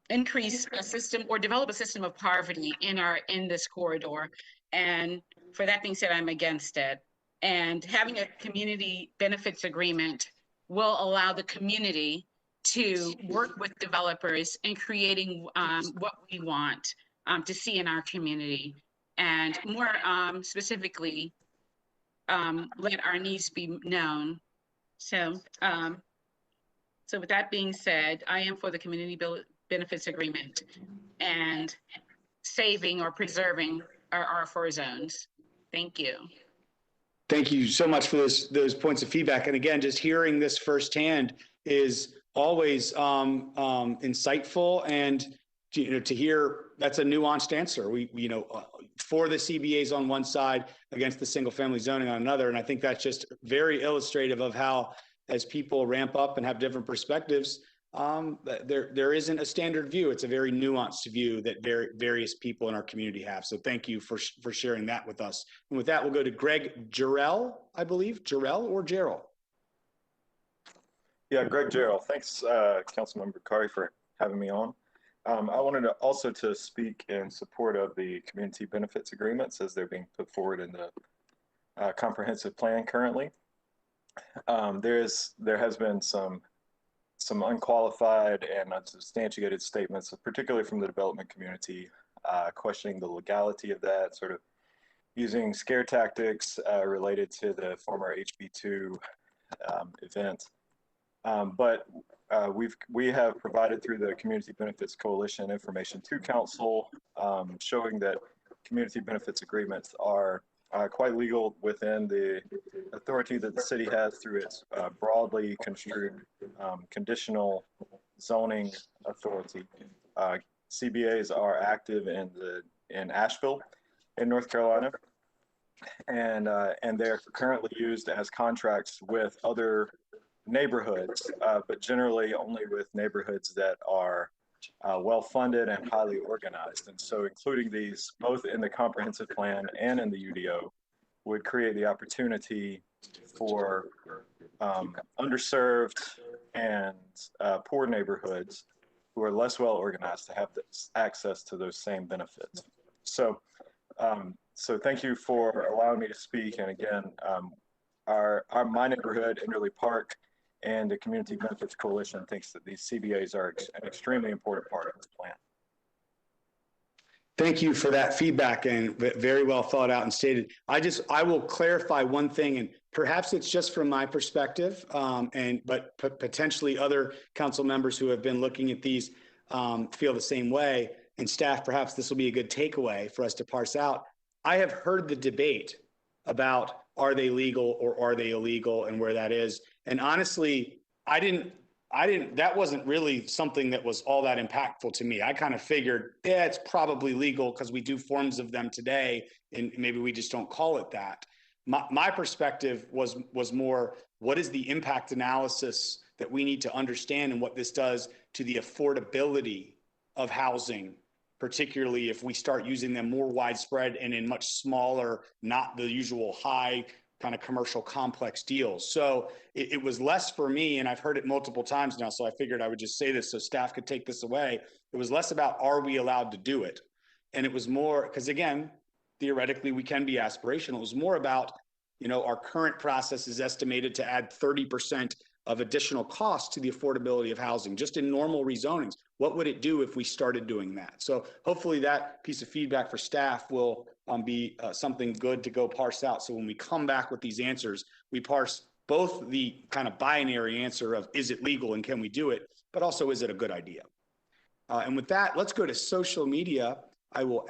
increase a system or develop a system of poverty in this corridor. And for that being said, I'm against it. And having a community benefits agreement will allow the community to work with developers in creating what we want. to see in our community, and more specifically, let our needs be known. So, so with that being said, I am for the community benefits agreement and saving or preserving our R4 zones. Thank you. Thank you so much for those points of feedback. And again, just hearing this firsthand is always insightful, and to hear that's a nuanced answer. We for the CBAs on one side, against the single family zoning on another. And I think that's just very illustrative of how, as people ramp up and have different perspectives, there isn't a standard view. It's a very nuanced view that various people in our community have. So thank you for sharing that with us. And with that, we'll go to Greg Jarrell, I believe. Jarrell or Jarrell? Yeah, Greg Jarrell. Thanks, Councilmember Bokhari, for having me on. I wanted to also to speak in support of the community benefits agreements as they're being put forward in the comprehensive plan currently. There has been some unqualified and unsubstantiated statements, particularly from the development community, questioning the legality of that, sort of using scare tactics related to the former HB2 event. But we have provided through the Community Benefits Coalition information to Council showing that community benefits agreements are quite legal within the authority that the city has through its broadly construed conditional zoning authority. CBAs are active in Asheville, in North Carolina, and they're currently used as contracts with other neighborhoods, but generally only with neighborhoods that are well-funded and highly organized. And so including these both in the comprehensive plan and in the UDO would create the opportunity for underserved and poor neighborhoods who are less well-organized to have this access to those same benefits. So, so thank you for allowing me to speak. And again, my neighborhood, Enderley Park, and the Community Benefits Coalition thinks that these CBAs are an extremely important part of this plan. Thank you for that feedback, and very well thought out and stated. I will clarify one thing, and perhaps it's just from my perspective, but potentially other council members who have been looking at these feel the same way, and staff, perhaps this will be a good takeaway for us to parse out. I have heard the debate about are they legal or are they illegal and where that is. And honestly, that wasn't really something that was all that impactful to me. I kind of figured, yeah, it's probably legal because we do forms of them today, and maybe we just don't call it that. My perspective was more, what is the impact analysis that we need to understand and what this does to the affordability of housing, particularly if we start using them more widespread and in much smaller, not the usual high kind of commercial complex deals. So it was less for me, and I've heard it multiple times now, so I figured I would just say this so staff could take this away. It was less about, are we allowed to do it? And it was more, because again, theoretically we can be aspirational. It was more about, our current process is estimated to add 30% of additional cost to the affordability of housing, just in normal rezonings. What would it do if we started doing that? So hopefully that piece of feedback for staff will be something good to go parse out. So when we come back with these answers, we parse both the kind of binary answer of, is it legal and can we do it, but also, is it a good idea? And with that, let's go to social media. I will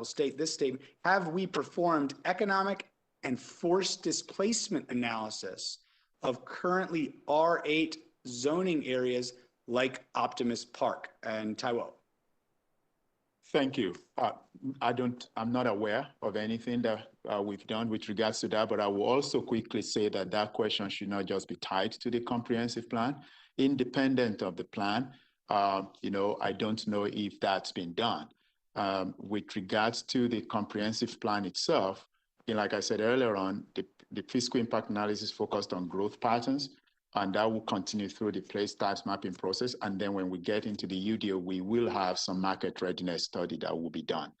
state this statement. Have we performed economic and forced displacement analysis of currently R8 zoning areas like Optimist Park? And Taiwo. Thank you. I'm not aware of anything that we've done with regards to that, but I will also quickly say that question should not just be tied to the comprehensive plan. Independent of the plan, I don't know if that's been done. With regards to the comprehensive plan itself, like I said earlier on, the fiscal impact analysis focused on growth patterns, and that will continue through the place types mapping process. And then when we get into the UDO, we will have some market readiness study that will be done.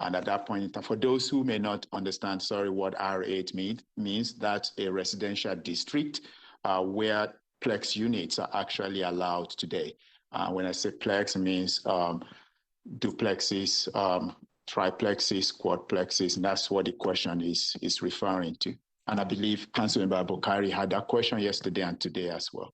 And at that point in time, for those who may not understand, what R8 means, that's a residential district where Plex units are actually allowed today. When I say Plex, it means duplexes, triplexes, quadplexes, and that's what the question is referring to. And I believe Councilmember Bokhari had that question yesterday and today as well.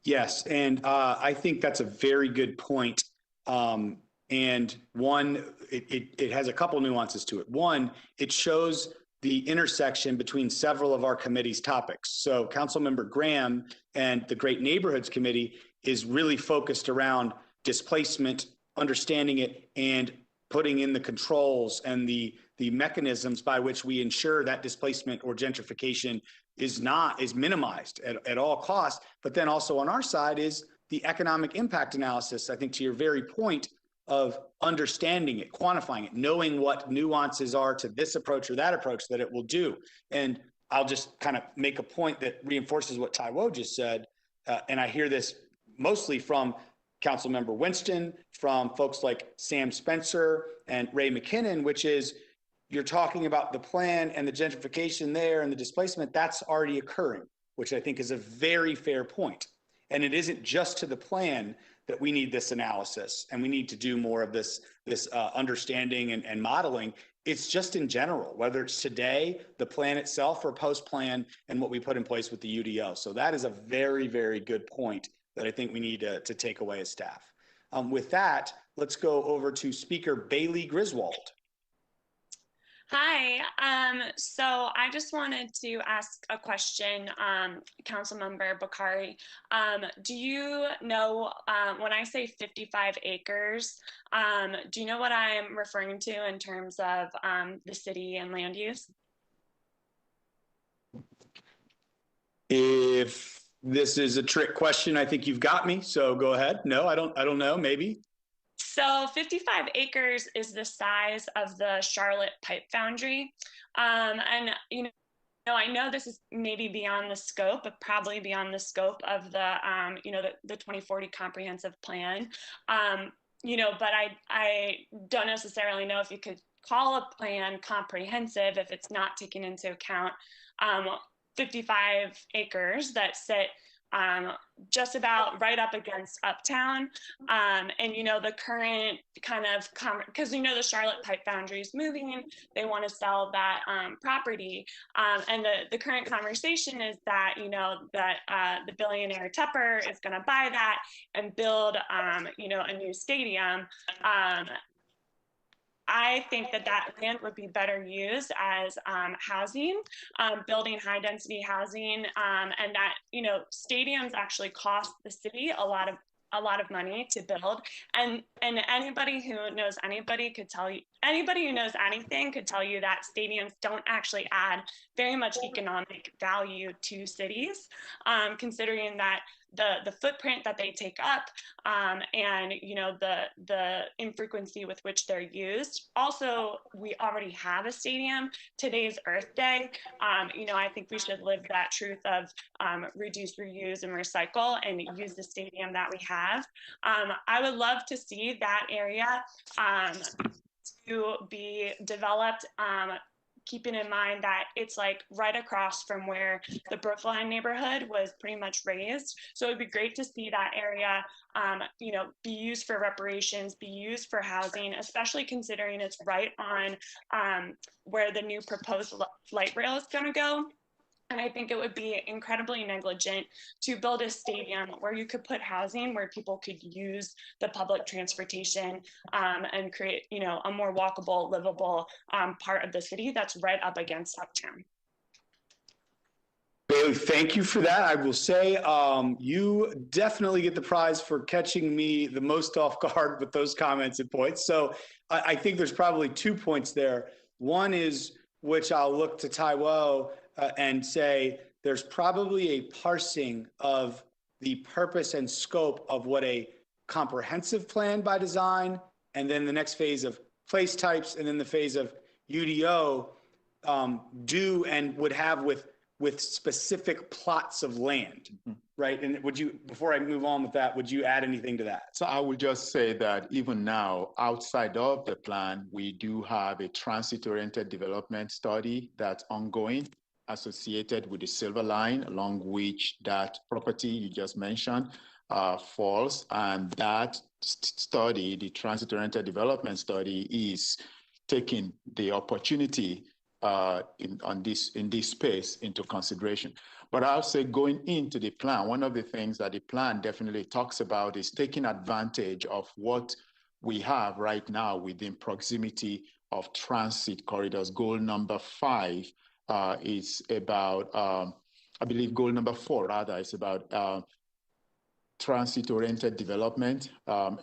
Yes, and I think that's a very good point. And one, it has a couple nuances to it. One, it shows the intersection between several of our committee's topics. So Councilmember Graham and the Great Neighborhoods Committee is really focused around displacement, understanding it, and putting in the controls and the mechanisms by which we ensure that displacement or gentrification is minimized at all costs. But then also on our side is the economic impact analysis, I think, to your very point of understanding it, quantifying it, knowing what nuances are to this approach or that approach that it will do. And I'll just kind of make a point that reinforces what Taiwo just said. And I hear this mostly from Councilmember Winston, from folks like Sam Spencer and Ray McKinnon, which is you're talking about the plan and the gentrification there and the displacement that's already occurring, which I think is a very fair point. And it isn't just to the plan that we need this analysis and we need to do more of this understanding and modeling. It's just in general, whether it's today, the plan itself, or post-plan and what we put in place with the UDO. So that is a very, very good point that I think we need to take away as staff. With that, let's go over to Speaker Bailey Griswold. Hi, so I just wanted to ask a question, Councilmember Bokhari. Do you know, when I say 55 acres, do you know what I'm referring to in terms of the city and land use? If this is a trick question, I think you've got me, so go ahead. No, I don't know, maybe. So 55 acres is the size of the Charlotte Pipe Foundry. And, you know, I know this is maybe beyond the scope, but probably beyond the scope of the, you know, the 2040 comprehensive plan. You know, but I don't necessarily know if you could call a plan comprehensive if it's not taking into account 55 acres that sit just about right up against Uptown. And, you know, the current kind of, because, you know, the Charlotte Pipe Foundry is moving, they want to sell that property. And the current conversation is that, you know, that the billionaire Tepper is going to buy that and build, you know, a new stadium. I think that that land would be better used as housing, building high density housing, and that, you know, stadiums actually cost the city a lot of money to build. And anybody who knows anybody could tell you, anybody who knows anything could tell you that stadiums don't actually add very much economic value to cities, considering that the footprint that they take up, and, you know, the infrequency with which they're used. Also, we already have a stadium. Today's Earth Day. You know, I think we should live that truth of reduce, reuse, and recycle, and use the stadium that we have. I would love to see that area to be developed, keeping in mind that it's like right across from where the Brookline neighborhood was pretty much raised. So it'd be great to see that area, you know, be used for reparations, be used for housing, especially considering it's right on where the new proposed light rail is going to go. And I think it would be incredibly negligent to build a stadium where you could put housing where people could use the public transportation, and create, you know, a more walkable, livable part of the city that's right up against Uptown. Bailey, thank you for that. I will say you definitely get the prize for catching me the most off guard with those comments and points. So I think there's probably 2 points there. One is, which I'll look to Taiwo and say there's probably a parsing of the purpose and scope of what a comprehensive plan by design, and then the next phase of place types, and then the phase of UDO do and would have with specific plots of land, right? And would you, before I move on with that, would you add anything to that? So I would just say that even now, outside of the plan, we do have a transit-oriented development study that's ongoing, associated with the Silver Line, along which that property you just mentioned. falls. And that study, the transit-oriented development study, is taking the opportunity in this space into consideration. But I'll say going into the plan, one of the things that the plan definitely talks about is taking advantage of what we have right now within proximity of transit corridors. Goal number 5 is about, I believe goal number 4 rather, is about transit-oriented development,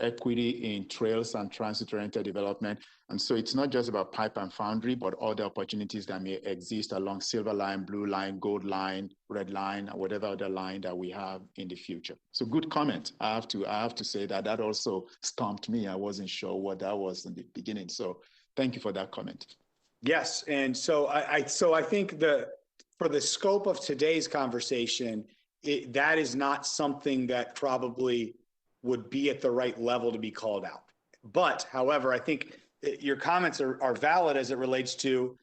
equity in trails and transit-oriented development. And so it's not just about pipe and foundry, but other opportunities that may exist along Silver Line, Blue Line, Gold Line, Red Line, or whatever other line that we have in the future. So good comment. I have to say that also stumped me. I wasn't sure what that was in the beginning. So thank you for that comment. Yes, and so I think for the scope of today's conversation, that is not something that probably would be at the right level to be called out. But however, I think your comments are valid as it relates to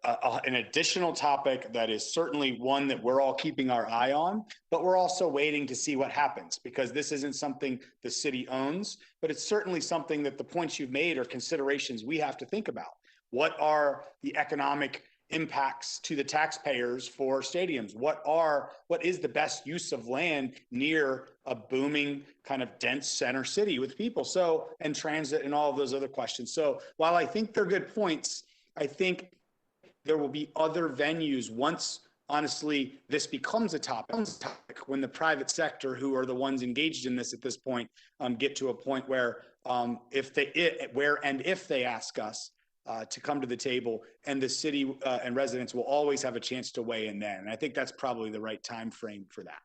an additional topic that is certainly one that we're all keeping our eye on, but we're also waiting to see what happens, because this isn't something the city owns, but it's certainly something that the points you've made are considerations we have to think about. What are the economic impacts to the taxpayers for stadiums? What is the best use of land near a booming kind of dense center city with people? So, and transit and all of those other questions. So while I think they're good points, I think there will be other venues once, honestly, this becomes a topic, when the private sector, who are the ones engaged in this at this point, get to a point where if they ask us to come to the table, and the city and residents will always have a chance to weigh in then. And I think that's probably the right time frame for that.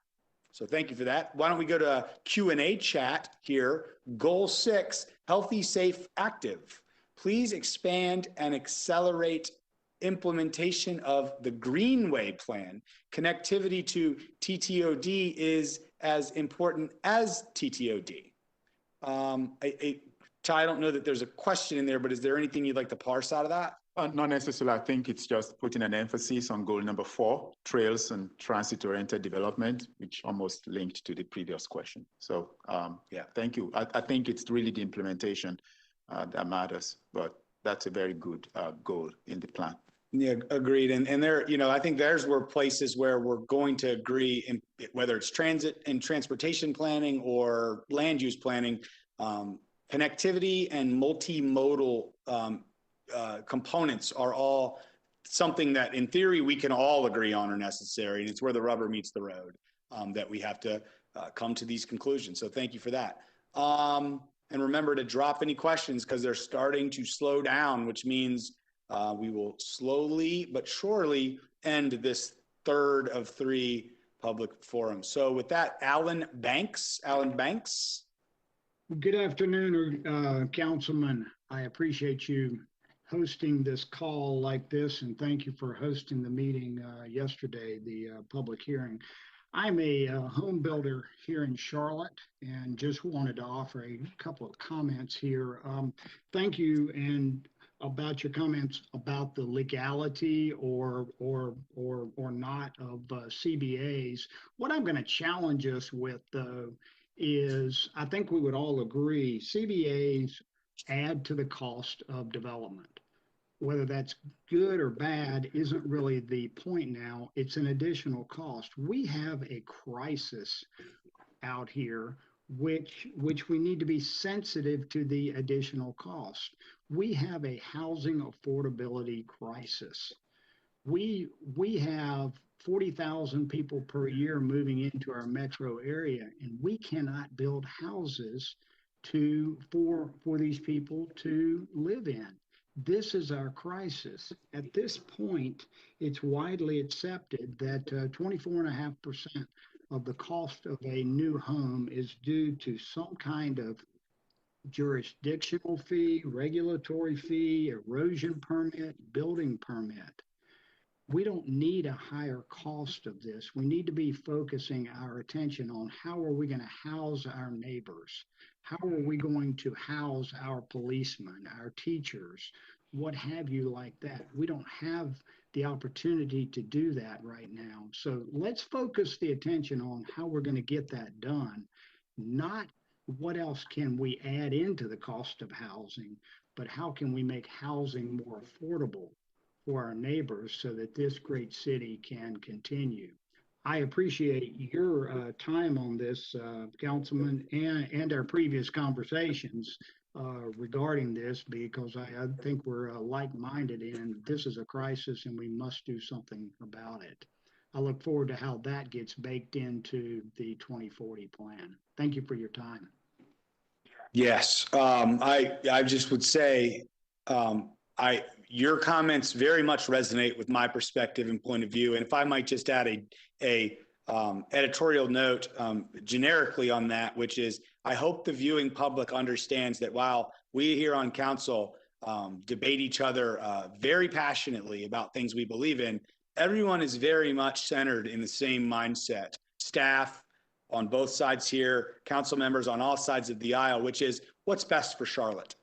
So thank you for that. Why don't we go to Q&A chat here. Goal 6, healthy, safe, active. Please expand and accelerate implementation of the Greenway plan. Connectivity to TTOD is as important as TTOD. Ty, I don't know that there's a question in there, but is there anything you'd like to parse out of that? Not necessarily. I think it's just putting an emphasis on goal number 4, trails and transit-oriented development, which almost linked to the previous question. So yeah, thank you. I think it's really the implementation that matters, but that's a very good goal in the plan. Yeah, agreed. And there, I think there's were places where we're going to agree, in whether it's transit and transportation planning or land use planning. Connectivity and multimodal components are all something that, in theory, we can all agree on are necessary. And it's where the rubber meets the road that we have to come to these conclusions. So thank you for that. And remember to drop any questions, because they're starting to slow down, which means we will slowly but surely end this third of 3 public forums. So with that, Alan Banks. Good afternoon, Councilman. I appreciate you hosting this call like this, and thank you for hosting the meeting yesterday, the public hearing. I'm a home builder here in Charlotte, and just wanted to offer a couple of comments here. Thank you, and about your comments about the legality or not of CBAs. What I'm going to challenge us with, though, is I think we would all agree CBAs add to the cost of development. Whether that's good or bad isn't really the point now. It's an additional cost. We have a crisis out here which we need to be sensitive to the additional cost. We have a housing affordability crisis. We have 40,000 people per year moving into our metro area, and we cannot build houses for these people to live in. This is our crisis. At this point, it's widely accepted that 24.5% of the cost of a new home is due to some kind of jurisdictional fee, regulatory fee, erosion permit, building permit. We don't need a higher cost of this. We need to be focusing our attention on how are we going to house our neighbors? How are we going to house our policemen, our teachers, what have you like that? We don't have the opportunity to do that right now. So let's focus the attention on how we're going to get that done. not what else can we add into the cost of housing, but how can we make housing more affordable for our neighbors so that this great city can continue. I appreciate your time on this, Councilman, and our previous conversations regarding this, because I think we're like-minded in this is a crisis and we must do something about it. I look forward to how that gets baked into the 2040 plan. Thank you for your time. Yes, I just would say, your comments very much resonate with my perspective and point of view. And if I might just add a editorial note generically on that, which is, I hope the viewing public understands that while we here on council debate each other very passionately about things we believe in, everyone is very much centered in the same mindset. Staff on both sides here, council members on all sides of the aisle, which is what's best for Charlotte.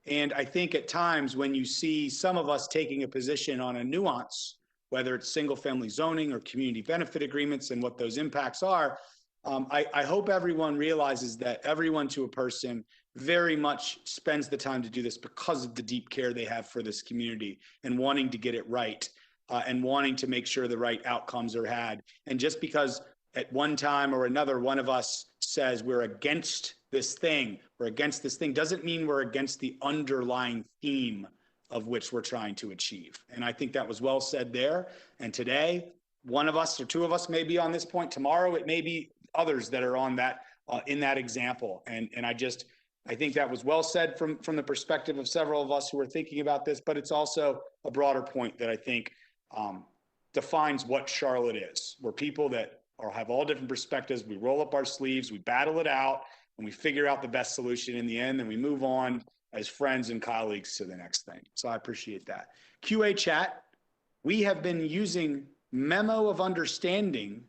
And I think at times when you see some of us taking a position on a nuance, whether it's single family zoning or community benefit agreements and what those impacts are, I hope everyone realizes that everyone to a person very much spends the time to do this because of the deep care they have for this community and wanting to get it right and wanting to make sure the right outcomes are had. And just because at one time or another, one of us says we're against this thing, doesn't mean we're against the underlying theme of which we're trying to achieve. And I think that was well said there. And today, one of us or two of us may be on this point. Tomorrow, it may be others that are on that, in that example. And I think that was well said from the perspective of several of us who are thinking about this, but it's also a broader point that I think defines what Charlotte is. We're people that have all different perspectives. We roll up our sleeves, we battle it out, and we figure out the best solution in the end, and we move on as friends and colleagues to the next thing. So I appreciate that. QA chat, we have been using memo of understanding.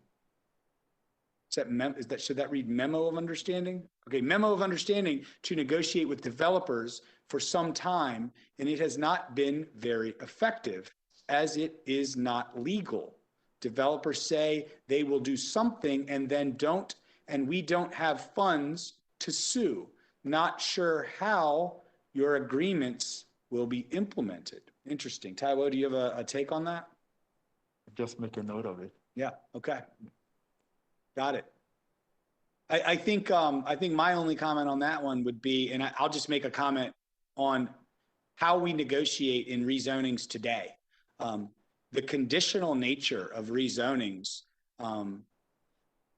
Should that read memo of understanding? Okay, memo of understanding to negotiate with developers for some time, and it has not been very effective as it is not legal. Developers say they will do something and then don't, and we don't have funds to sue. Not sure how your agreements will be implemented. Interesting. Taiwo, do you have a take on that? Just make a note of it. Yeah, okay. Got it. I think my only comment on that one would be, and I'll just make a comment on how we negotiate in rezonings today. The conditional nature of rezonings,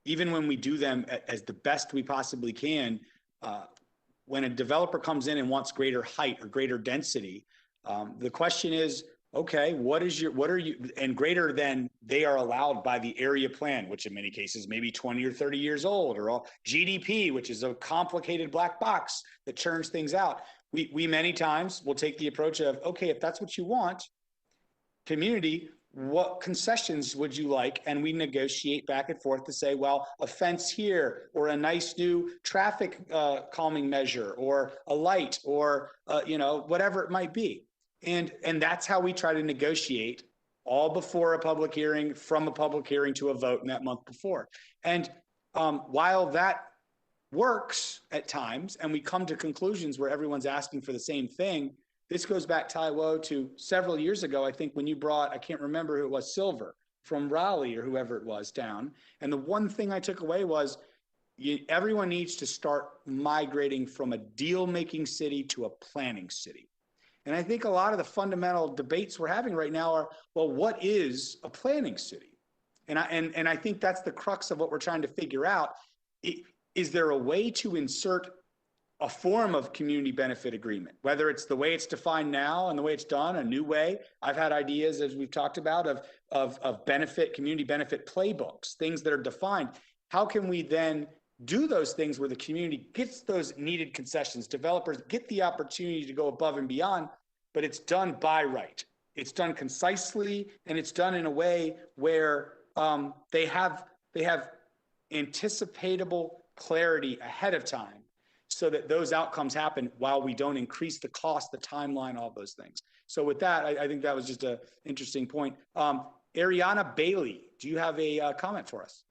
even when we do them as the best we possibly can, when a developer comes in and wants greater height or greater density, the question is, okay, what are you, and greater than they are allowed by the area plan, which in many cases may be 20 or 30 years old, or GDP, which is a complicated black box that churns things out. We many times will take the approach of, okay, if that's what you want, community, what concessions would you like? And we negotiate back and forth to say, well, a fence here, or a nice new traffic calming measure, or a light, or whatever it might be. And that's how we try to negotiate, all before a public hearing, from a public hearing to a vote in that month before. And while that works at times, and we come to conclusions where everyone's asking for the same thing, this goes back, Taiwo, to several years ago, I think, when you brought, I can't remember who it was, Silver from Raleigh or whoever it was down. And the one thing I took away was everyone needs to start migrating from a deal-making city to a planning city. And I think a lot of the fundamental debates we're having right now are, well, what is a planning city? And I think that's the crux of what we're trying to figure out. Is there a way to insert a form of community benefit agreement, whether it's the way it's defined now and the way it's done, a new way? I've had ideas, as we've talked about, of community benefit playbooks, things that are defined. How can we then do those things where the community gets those needed concessions, developers get the opportunity to go above and beyond, but it's done by right. It's done concisely, and it's done in a way where they have anticipatable clarity ahead of time, so that those outcomes happen while we don't increase the cost, the timeline, all those things. So with that, I think that was just an interesting point. Ariana Bailey, do you have a comment for us?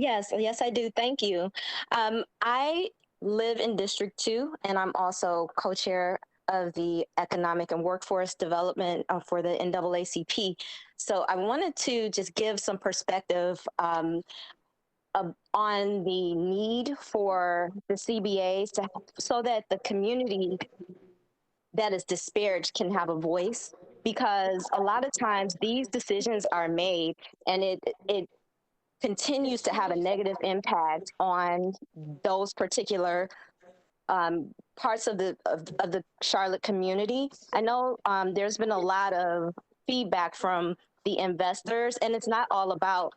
Yes, yes, I do. Thank you. I live in District 2, and I'm also co-chair of the Economic and Workforce Development for the NAACP. So I wanted to just give some perspective on the need for the CBAs so that the community that is disparaged can have a voice, because a lot of times these decisions are made and it continues to have a negative impact on those particular parts of the Charlotte community. I know there's been a lot of feedback from the investors, and it's not all about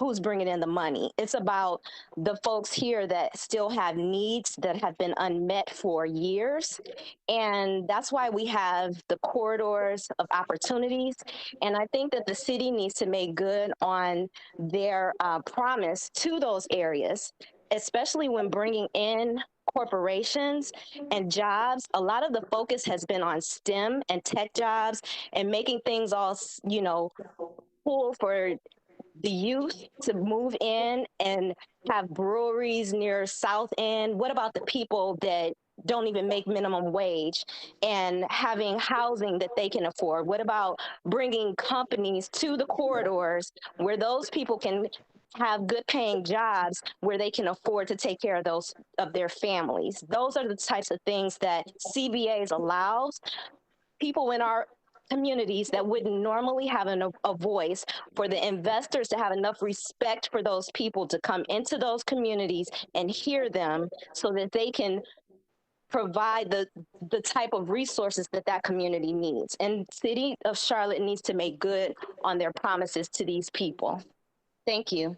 who's bringing in the money. It's about the folks here that still have needs that have been unmet for years. And that's why we have the corridors of opportunities. And I think that the city needs to make good on their promise to those areas, especially when bringing in corporations and jobs. A lot of the focus has been on STEM and tech jobs and making things all, cool for the youth to move in and have breweries near South End. What about the people that don't even make minimum wage and having housing that they can afford? What about bringing companies to the corridors where those people can have good paying jobs where they can afford to take care of their families? Those are the types of things that CBAs allows people in our communities that wouldn't normally have a voice, for the investors to have enough respect for those people to come into those communities and hear them so that they can provide the type of resources that community needs. And City of Charlotte needs to make good on their promises to these people. Thank you.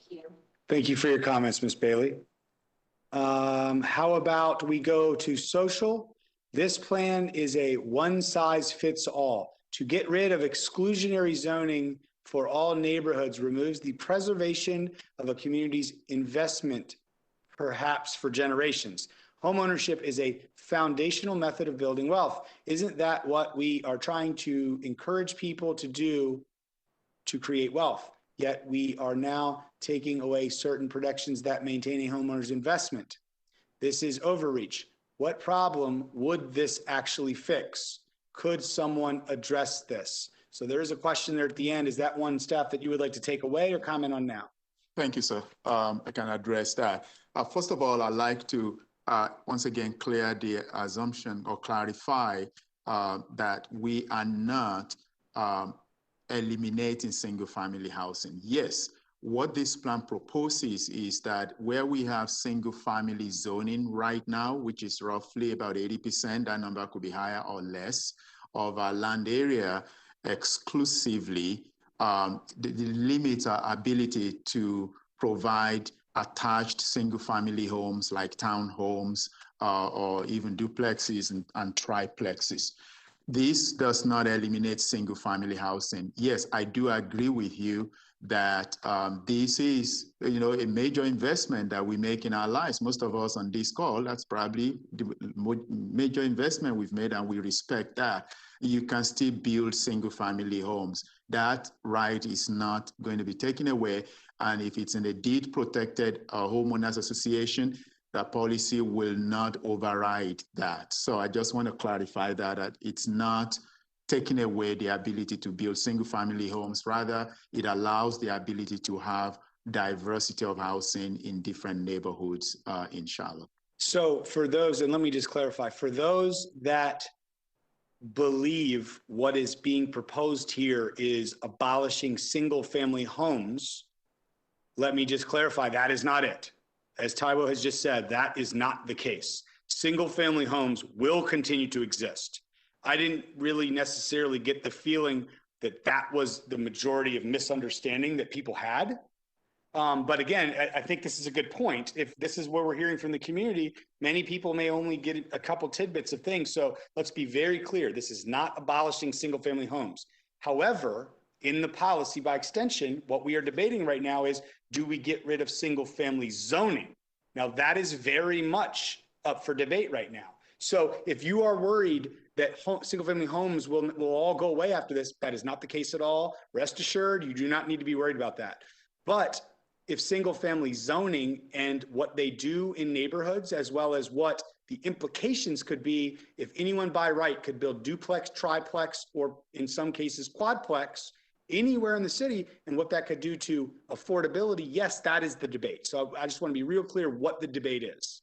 Thank you for your comments, Ms. Bailey. How about we go to social? This plan is a one-size-fits-all. To get rid of exclusionary zoning for all neighborhoods removes the preservation of a community's investment, perhaps for generations. Homeownership is a foundational method of building wealth. Isn't that what we are trying to encourage people to do to create wealth? Yet we are now taking away certain protections that maintain a homeowner's investment. This is overreach. What problem would this actually fix? Could someone address this? So there is a question there at the end. Is that one step that you would like to take away or comment on now? Thank you, sir. I can address that. First of all, I'd like to once again clear the assumption or clarify that we are not eliminating single-family housing. Yes, what this plan proposes is that where we have single-family zoning right now, which is roughly about 80%, that number could be higher or less, of our land area exclusively, the limits our ability to provide attached single-family homes like townhomes or even duplexes and triplexes. This does not eliminate single-family housing. Yes, I do agree with you that this is, a major investment that we make in our lives. Most of us on this call, that's probably the major investment we've made, and we respect that. You can still build single-family homes. That right is not going to be taken away. And if it's in a deed-protected homeowners association, the policy will not override that. So I just want to clarify that it's not taking away the ability to build single-family homes. Rather, it allows the ability to have diversity of housing in different neighborhoods in Charlotte. So for those, and let me just clarify, for those that believe what is being proposed here is abolishing single-family homes, let me just clarify, that is not it. As Taiwo has just said, that is not the case. Single-family homes will continue to exist. I didn't really necessarily get the feeling that that was the majority of misunderstanding that people had. But again, I think this is a good point. If this is what we're hearing from the community, many people may only get a couple tidbits of things. So let's be very clear. This is not abolishing single-family homes. However, in the policy by extension, what we are debating right now is, do we get rid of single-family zoning? Now, that is very much up for debate right now. So if you are worried that single-family homes will all go away after this, that is not the case at all. Rest assured, you do not need to be worried about that. But if single family zoning and what they do in neighborhoods, as well as what the implications could be if anyone by right could build duplex, triplex, or in some cases quadplex anywhere in the city, and what that could do to affordability. Yes, that is the debate. So I just want to be real clear what the debate is.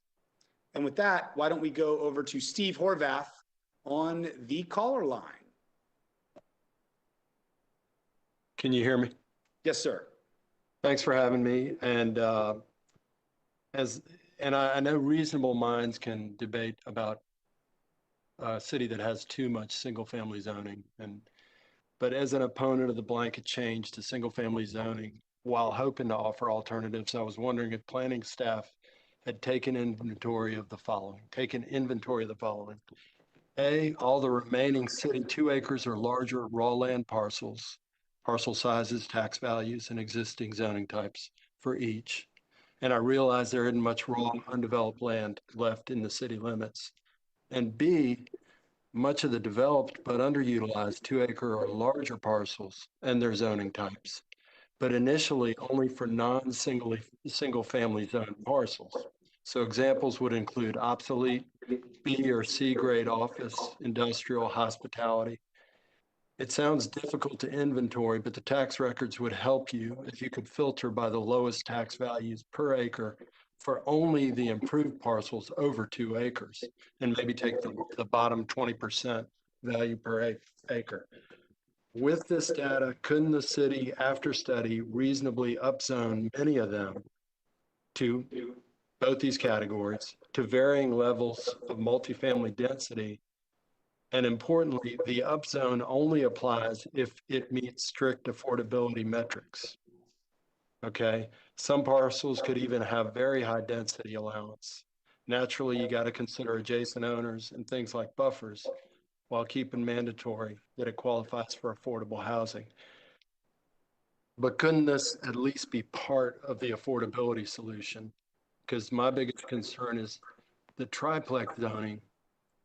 And with that, why don't we go over to Steve Horvath on the caller line? Can you hear me? Yes, sir. Thanks for having me. And I know reasonable minds can debate about a city that has too much single-family zoning. But as an opponent of the blanket change to single-family zoning, while hoping to offer alternatives, I was wondering if planning staff had taken inventory of the following. A, all the remaining city 2 acres or larger raw land parcels, parcel sizes, tax values, and existing zoning types for each. And I realize there isn't much raw undeveloped land left in the city limits. And B, much of the developed but underutilized 2 acre or larger parcels and their zoning types, but initially only for single family zone parcels. So examples would include obsolete B or C grade office, industrial, hospitality. It sounds difficult to inventory, but the tax records would help you if you could filter by the lowest tax values per acre for only the improved parcels over 2 acres, and maybe take the bottom 20% value per acre. With this data, couldn't the city, after study, reasonably upzone many of them to both these categories to varying levels of multifamily density? And importantly, the upzone only applies if it meets strict affordability metrics. Okay, some parcels could even have very high density allowance. Naturally, you got to consider adjacent owners and things like buffers while keeping mandatory that it qualifies for affordable housing. But couldn't this at least be part of the affordability solution? Because my biggest concern is the triplex zoning,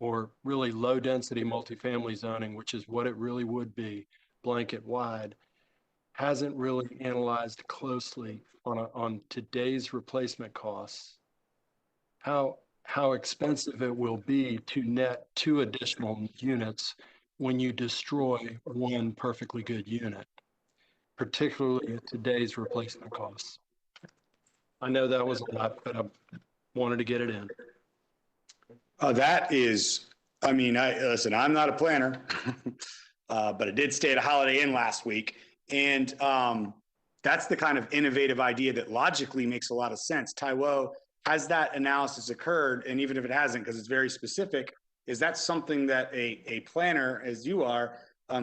or really low density multifamily zoning, which is what it really would be, blanket wide, hasn't really analyzed closely on today's replacement costs, how expensive it will be to net 2 additional units when you destroy 1 perfectly good unit, particularly at today's replacement costs. I know that was a lot, but I wanted to get it in. That is, I mean, listen, I'm not a planner, but I did stay at a Holiday Inn last week. And that's the kind of innovative idea that logically makes a lot of sense. Taiwo, has that analysis occurred? And even if it hasn't, because it's very specific, is that something that a planner, as you are,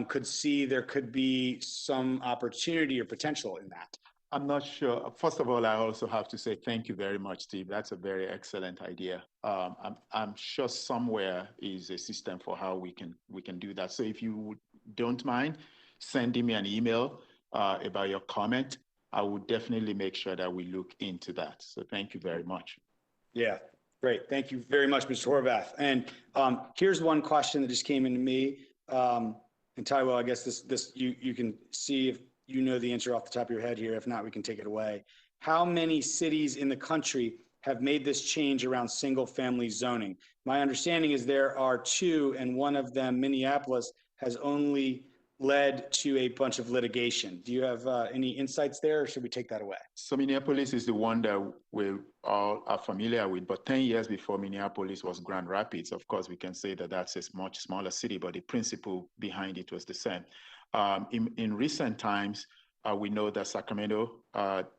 could see there could be some opportunity or potential in that? I'm not sure. First of all, I also have to say thank you very much, Steve. That's a very excellent idea. I'm sure somewhere is a system for how we can do that. So if you don't mind sending me an email about your comment, I would definitely make sure that we look into that. So thank you very much. Yeah, great. Thank you very much, Mr. Horvath. And here's one question that just came into me. And Taiwo, I guess this you can see if you know the answer off the top of your head here. If not, we can take it away. How many cities in the country have made this change around single family zoning? My understanding is there are 2, and one of them, Minneapolis, has only led to a bunch of litigation. Do you have any insights there, or should we take that away? So Minneapolis is the one that we all are familiar with, but 10 years before Minneapolis was Grand Rapids. Of course, we can say that that's a much smaller city, but the principle behind it was the same. In recent times, we know that Sacramento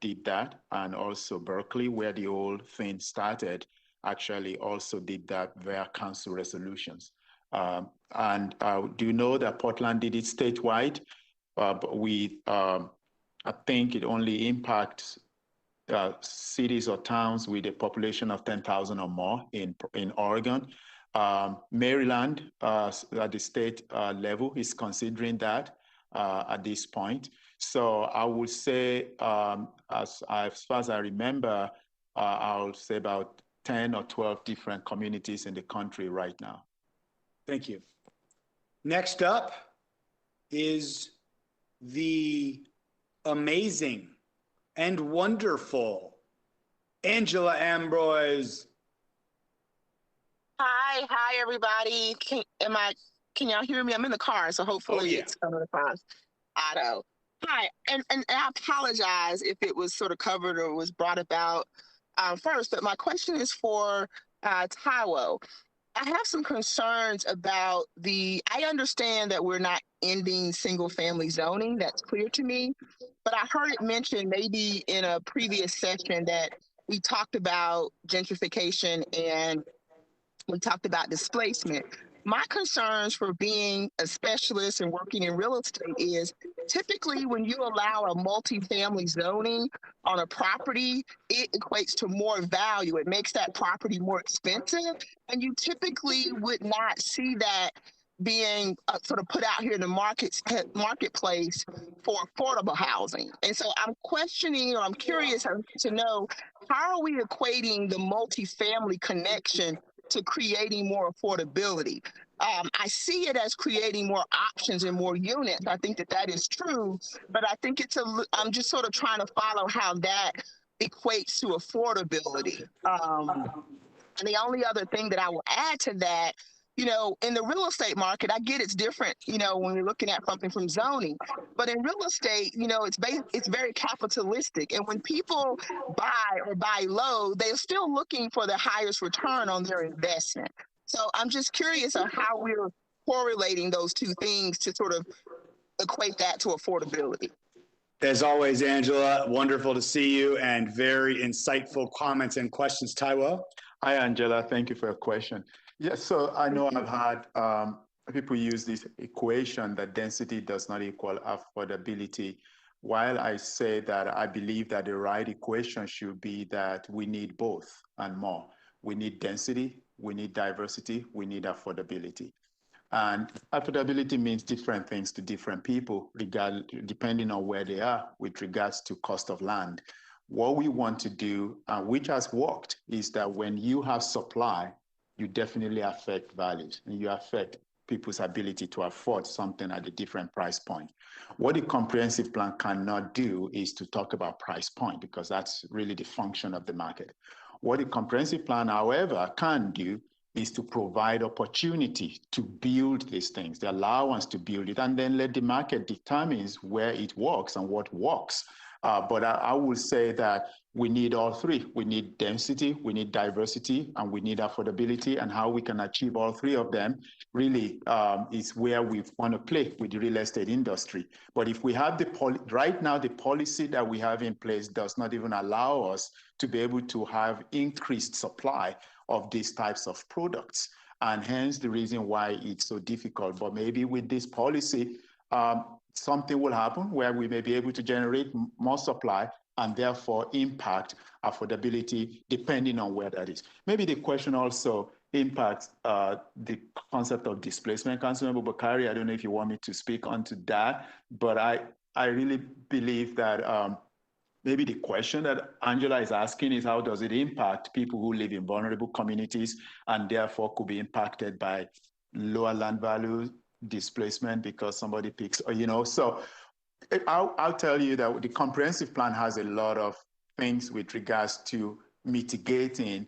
did that, and also Berkeley, where the whole thing started, actually also did that via council resolutions. And do you know that Portland did it statewide? But I think it only impacts cities or towns with a population of 10,000 or more in Oregon. Maryland at the state level is considering that at this point. So I would say, as far as I remember, I would say about 10 or 12 different communities in the country right now. Thank you. Next up is the amazing and wonderful Angela Ambrose. Hi, everybody. Can y'all hear me? I'm in the car, so hopefully it's coming across auto. Hi, and I apologize if it was sort of covered or was brought about first, but my question is for Taiwo. I have some concerns about I understand that we're not ending single family zoning. That's clear to me, but I heard it mentioned maybe in a previous session that we talked about gentrification and we talked about displacement. My concerns for being a specialist and working in real estate is typically when you allow a multifamily zoning on a property, it equates to more value. It makes that property more expensive. And you typically would not see that being sort of put out here in the marketplace for affordable housing. And so I'm questioning, or I'm curious to know, how are we equating the multifamily connection to creating more affordability? I see it as creating more options and more units. I think that is true, but I think I'm just sort of trying to follow how that equates to affordability. And the only other thing that I will add to that, in the real estate market, I get it's different, when you're looking at something from zoning, but in real estate, it's very capitalistic. And when people buy low, they're still looking for the highest return on their investment. So I'm just curious on how we're correlating those two things to sort of equate that to affordability. As always, Angela, wonderful to see you and very insightful comments and questions. Taiwo? Hi, Angela. Thank you for your question. Yes, so I know I've had people use this equation that density does not equal affordability. While I say that I believe that the right equation should be that we need both and more. We need density, we need diversity, we need affordability. And affordability means different things to different people, depending on where they are with regards to cost of land. What we want to do, which has worked, is that when you have supply, you definitely affect values and you affect people's ability to afford something at a different price point. What the comprehensive plan cannot do is to talk about price point, because that's really the function of the market. What the comprehensive plan, however, can do is to provide opportunity to build these things, the allowance to build it, and then let the market determine where it works and what works. But I would say that we need all three. We need density, we need diversity, and we need affordability. And how we can achieve all three of them really is where we want to play with the real estate industry. But if we have right now, the policy that we have in place does not even allow us to be able to have increased supply of these types of products. And hence the reason why it's so difficult. But maybe with this policy, something will happen where we may be able to generate more supply and therefore impact affordability depending on where that is. Maybe the question also impacts the concept of displacement. Council Member Bokhari, I don't know if you want me to speak onto that, but I really believe that maybe the question that Angela is asking is how does it impact people who live in vulnerable communities and therefore could be impacted by lower land values, displacement because somebody picks, so I'll tell you that the comprehensive plan has a lot of things with regards to mitigating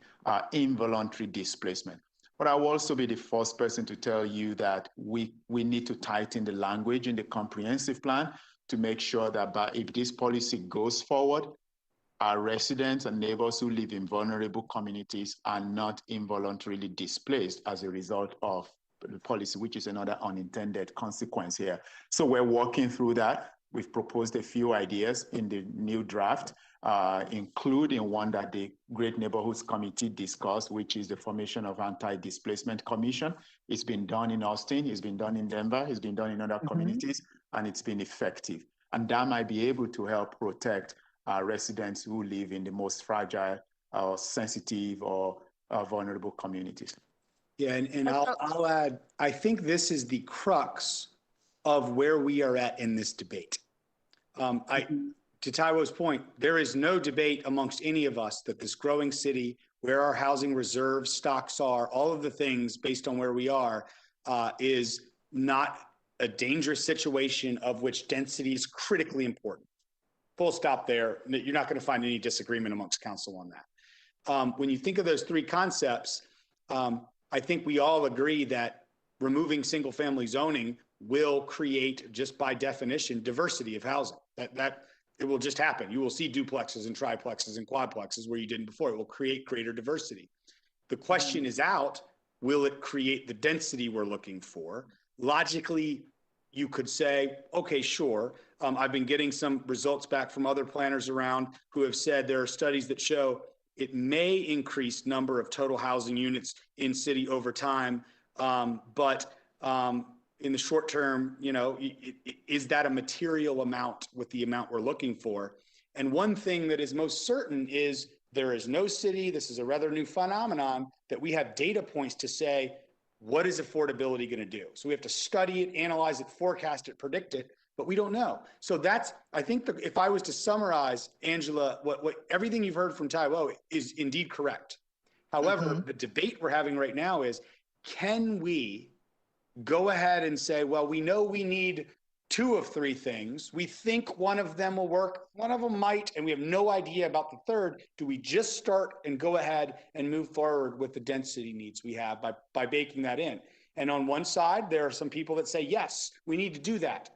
involuntary displacement. But I will also be the first person to tell you that we need to tighten the language in the comprehensive plan to make sure that if this policy goes forward, our residents and neighbors who live in vulnerable communities are not involuntarily displaced as a result of the policy, which is another unintended consequence here. So we're working through that. We've proposed a few ideas in the new draft, including one that the Great Neighborhoods Committee discussed, which is the formation of Anti-Displacement Commission. It's been done in Austin, it's been done in Denver, it's been done in other communities, and it's been effective. And that might be able to help protect residents who live in the most fragile or sensitive or vulnerable communities. Yeah, and I'll add, I think this is the crux of where we are at in this debate. To Taiwo's point, there is no debate amongst any of us that this growing city, where our housing reserves, stocks are, all of the things based on where we are, is not a dangerous situation of which density is critically important. full stop there. You're not going to find any disagreement amongst council on that. When you think of those three concepts, I think we all agree that removing single family zoning will create, just by definition, diversity of housing. That it will just happen. You will see duplexes and triplexes and quadplexes where you didn't before. It will create greater diversity. The question is out, will it create the density we're looking for? Logically, you could say, okay, sure. I've been getting some results back from other planners around who have said there are studies that show it may increase number of total housing units in city over time. But in the short term, you know, is that a material amount with the amount we're looking for? And one thing that is most certain is there is no city, this is a rather new phenomenon, that we have data points to say, what is affordability going to do? So we have to study it, analyze it, forecast it, predict it, but we don't know. So that's, I think if I was to summarize, Angela, what everything you've heard from Taiwo is indeed correct. However, the debate we're having right now is, can we go ahead and say, well, we know we need 2 of 3 things. We think one of them will work, one of them might, and we have no idea about the third. Do we just start and go ahead and move forward with the density needs we have by baking that in? And on one side, there are some people that say, yes, we need to do that.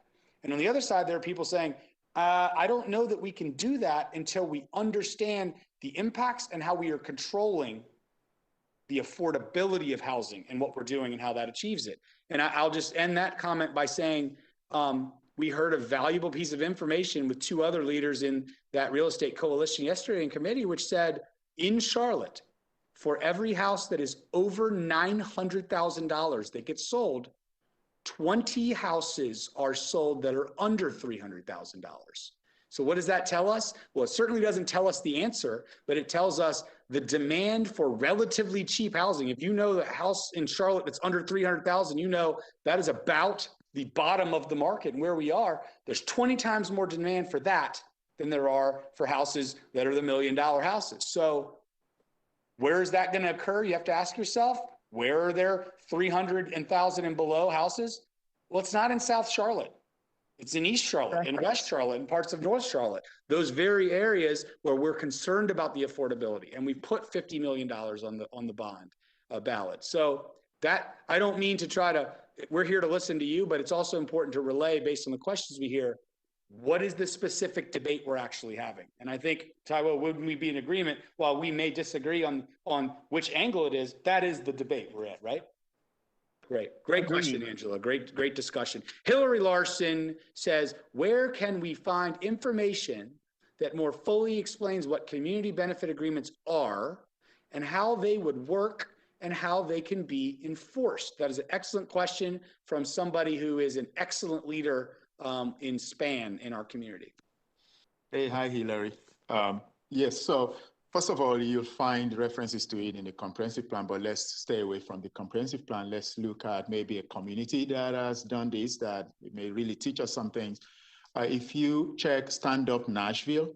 And on the other side, there are people saying, I don't know that we can do that until we understand the impacts and how we are controlling the affordability of housing and what we're doing and how that achieves it. And I'll just end that comment by saying, we heard a valuable piece of information with 2 other leaders in that real estate coalition yesterday in committee, which said in Charlotte, for every house that is over $900,000 that gets sold, 20 houses are sold that are under $300,000. So what does that tell us? Well, it certainly doesn't tell us the answer, but it tells us the demand for relatively cheap housing. If you know the house in Charlotte that's under $300,000, you know that is about the bottom of the market and where we are. There's 20 times more demand for that than there are for houses that are the $1 million houses. So where is that going to occur? You have to ask yourself, where are there 300 and 1,000 and below houses? Well, it's not in South Charlotte. It's in East Charlotte, in West Charlotte, and parts of North Charlotte. Those very areas where we're concerned about the affordability, and we put $50 million on the bond ballot. So that, I don't mean to try to, we're here to listen to you, but it's also important to relay based on the questions we hear, what is the specific debate we're actually having? And I think, Taiwo, wouldn't we be in agreement, while we may disagree on which angle it is, that is the debate we're at, right? Great question, Angela. Great discussion. Hillary Larson says, where can we find information that more fully explains what community benefit agreements are and how they would work and how they can be enforced? That is an excellent question from somebody who is an excellent leader in SPAN in our community. Hey, hi, Hillary. Yes, so first of all, you'll find references to it in the comprehensive plan, but let's stay away from the comprehensive plan. Let's look at maybe a community that has done this, that it may really teach us some things. If you check Stand Up Nashville,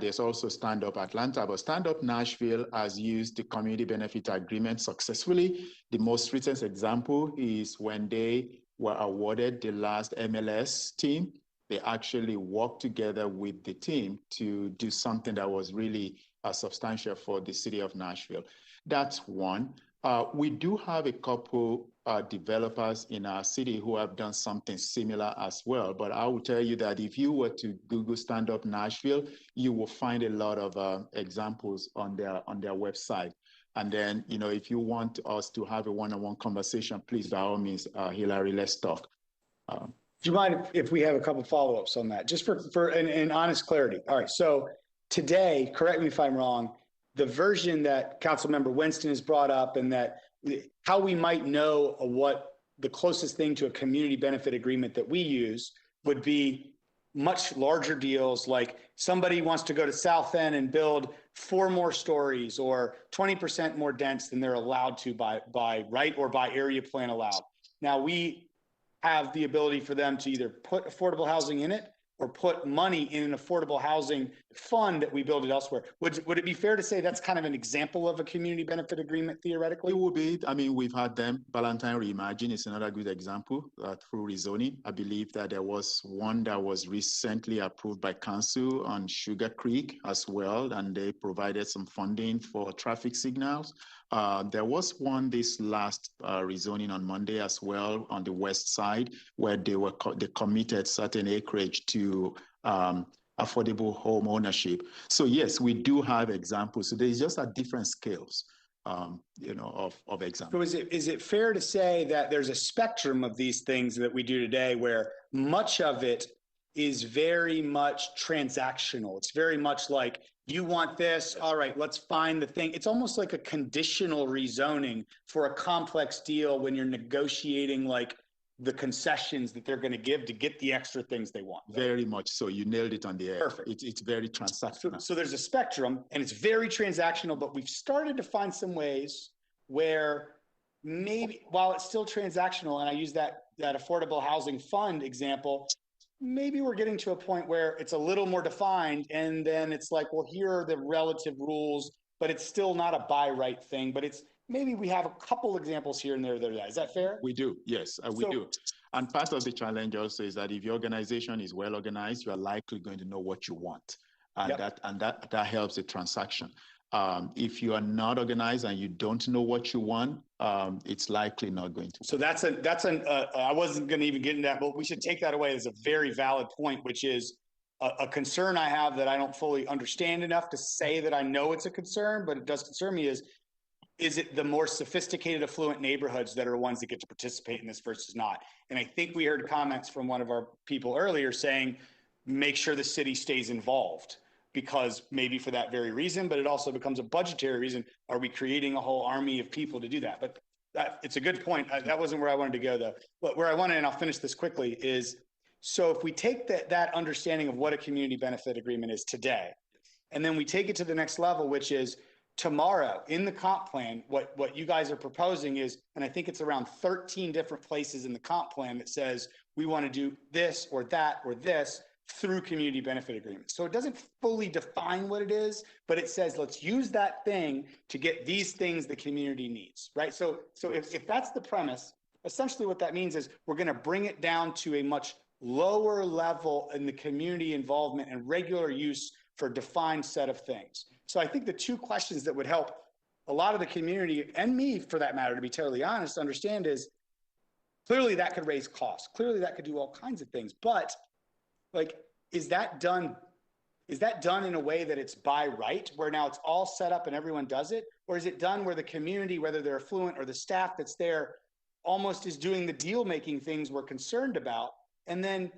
there's also Stand Up Atlanta, but Stand Up Nashville has used the community benefit agreement successfully. The most recent example is when they were awarded the last MLS team. They actually worked together with the team to do something that was really substantial for the city of Nashville. That's one. We do have a couple developers in our city who have done something similar as well. But I will tell you that if you were to Google Stand Up Nashville, you will find a lot of examples on their website. And then, you know, if you want us to have a one-on-one conversation, please, by all means, Hillary, let's talk. Do you mind if we have a couple follow-ups on that, just for an honest clarity? All right, so today, correct me if I'm wrong, the version that Councilmember Winston has brought up and that how we might know what the closest thing to a community benefit agreement that we use would be much larger deals, like somebody wants to go to South End and build 4 more stories or 20% more dense than they're allowed to by right or by area plan allowed. Now we have the ability for them to either put affordable housing in it or put money in an affordable housing fund that we build it elsewhere. Would it be fair to say that's kind of an example of a community benefit agreement theoretically? It would be. I mean, we've had them. Valentine Reimagine is another good example through rezoning. I believe that there was one that was recently approved by council on Sugar Creek as well, and they provided some funding for traffic signals. There was one this last rezoning on Monday as well on the west side, where they committed certain acreage to affordable home ownership. So yes, we do have examples. So there's just at different scales, of examples. So is it fair to say that there's a spectrum of these things that we do today where much of it is very much transactional? It's very much like, you want this, all right, let's find the thing. It's almost like a conditional rezoning for a complex deal when you're negotiating like the concessions that they're going to give to get the extra things they want. Very much so. You nailed it on the head. Perfect. It's very transactional. So there's a spectrum and it's very transactional, but we've started to find some ways where maybe while it's still transactional, and I use that affordable housing fund example, maybe we're getting to a point where it's a little more defined, and then it's like, well, here are the relative rules, but it's still not a by right thing, but it's maybe we have a couple examples here and there that are that. Is that fair? We do, yes, we do. And part of the challenge also is that if your organization is well organized, you are likely going to know what you want, and that helps the transaction. If you are not organized and you don't know what you want, it's likely not going to. So I wasn't going to even get into that, but we should take that away as a very valid point, which is a concern I have that I don't fully understand enough to say that I know it's a concern, but it does concern me is it the more sophisticated, affluent neighborhoods that are ones that get to participate in this versus not? And I think we heard comments from one of our people earlier saying, make sure the city stays involved, because maybe for that very reason, but it also becomes a budgetary reason. Are we creating a whole army of people to do that? But it's a good point. That wasn't where I wanted to go though. But where I wanted, and I'll finish this quickly, is so if we take that understanding of what a community benefit agreement is today, and then we take it to the next level, which is tomorrow in the comp plan, what you guys are proposing is, and I think it's around 13 different places in the comp plan that says we want to do this or that or this through community benefit agreements. So it doesn't fully define what it is, but it says, let's use that thing to get these things the community needs, right? So if that's the premise, essentially what that means is we're going to bring it down to a much lower level in the community involvement and regular use for a defined set of things. So I think the two questions that would help a lot of the community, and me for that matter, to be totally honest, understand is clearly that could raise costs. Clearly that could do all kinds of things, but like, is that done in a way that it's by right, where now it's all set up and everyone does it? Or is it done where the community, whether they're affluent or the staff that's there, almost is doing the deal-making things we're concerned about? And then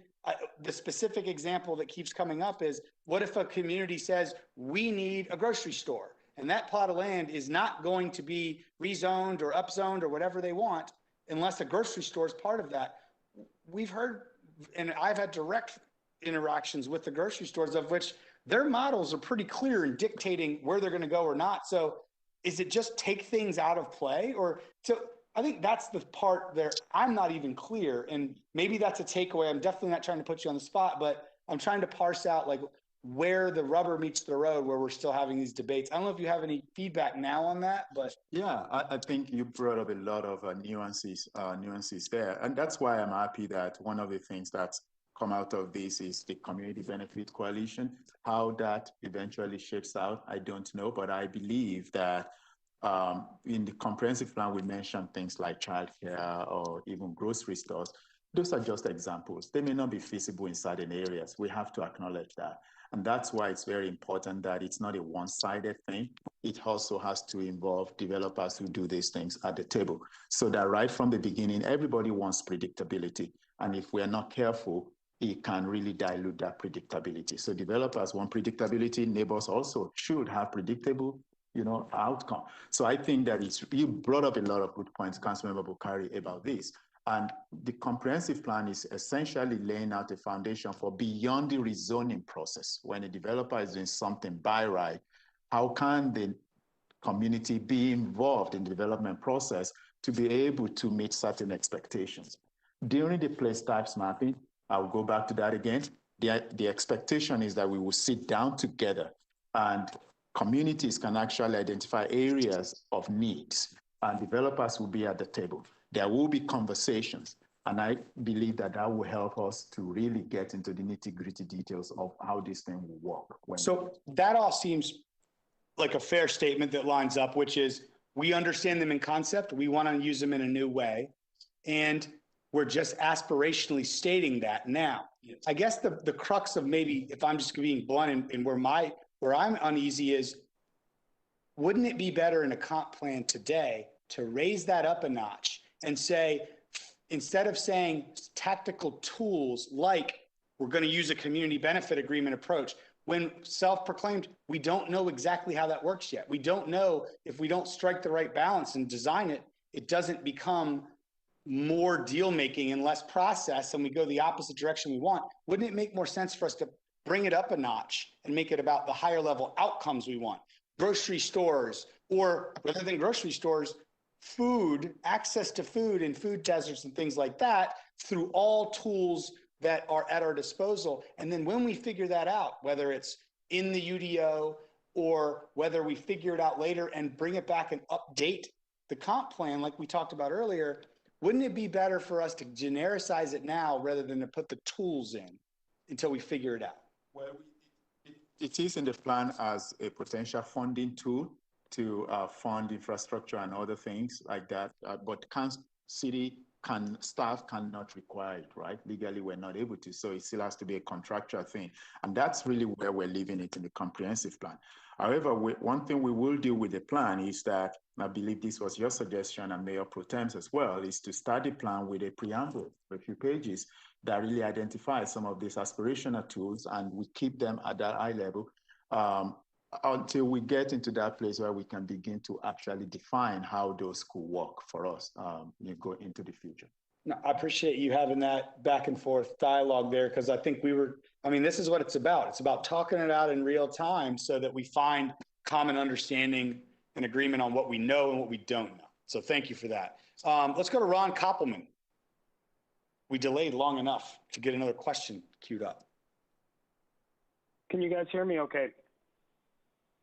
the specific example that keeps coming up is, what if a community says, we need a grocery store, and that plot of land is not going to be rezoned or upzoned or whatever they want unless a grocery store is part of that? We've heard, and I've had direct interactions with the grocery stores, of which their models are pretty clear in dictating where they're going to go or not. So is it just take things out of play? Or so I think that's the part there I'm not even clear, and maybe that's a takeaway. I'm definitely not trying to put you on the spot, but I'm trying to parse out like where the rubber meets the road, where we're still having these debates. I don't know if you have any feedback now on that, but yeah, I think you brought up a lot of nuances there, and that's why I'm happy that one of the things that's come out of this is the Community Benefit Coalition. How that eventually shapes out, I don't know, but I believe that in the comprehensive plan, we mentioned things like childcare or even grocery stores. Those are just examples. They may not be feasible in certain areas. We have to acknowledge that. And that's why it's very important that it's not a one-sided thing. It also has to involve developers who do these things at the table, so that right from the beginning, everybody wants predictability. And if we're not careful, it can really dilute that predictability. So developers want predictability. Neighbors also should have predictable, outcome. So I think that you brought up a lot of good points, Councilmember Bokhari, about this. And the comprehensive plan is essentially laying out a foundation for beyond the rezoning process. When a developer is doing something by right, how can the community be involved in the development process to be able to meet certain expectations? During the place types mapping, I'll go back to that again. the expectation is that we will sit down together and communities can actually identify areas of needs and developers will be at the table. There will be conversations. And I believe that that will help us to really get into the nitty-gritty details of how this thing will work. So that all seems like a fair statement that lines up, which is we understand them in concept. We want to use them in a new way. And we're just aspirationally stating that now. Yes. I guess the crux of maybe, if I'm just being blunt and where I'm uneasy is, wouldn't it be better in a comp plan today to raise that up a notch and say, instead of saying tactical tools like we're going to use a community benefit agreement approach, when self-proclaimed, we don't know exactly how that works yet. We don't know if we don't strike the right balance and design it, it doesn't become more deal making and less process and we go the opposite direction we want. Wouldn't it make more sense for us to bring it up a notch and make it about the higher level outcomes we want? Grocery stores, or rather than grocery stores, food, access to food and food deserts and things like that through all tools that are at our disposal. And then when we figure that out, whether it's in the UDO or whether we figure it out later and bring it back and update the comp plan like we talked about earlier, wouldn't it be better for us to genericize it now rather than to put the tools in until we figure it out? Well, it is in the plan as a potential funding tool to fund infrastructure and other things like that. But staff cannot require it, right? Legally, we're not able to. So it still has to be a contractual thing. And that's really where we're leaving it in the comprehensive plan. However, one thing we will do with the plan is that, and I believe this was your suggestion and Mayor Pro Tem's as well, is to start the plan with a preamble, a few pages that really identifies some of these aspirational tools, and we keep them at that high level until we get into that place where we can begin to actually define how those could work for us go into the future. No, I appreciate you having that back and forth dialogue there, because I think this is what it's about. It's about talking it out in real time so that we find common understanding and agreement on what we know and what we don't know. So thank you for that. Let's go to Ron Koppelman. We delayed long enough to get another question queued up. Can you guys hear me okay?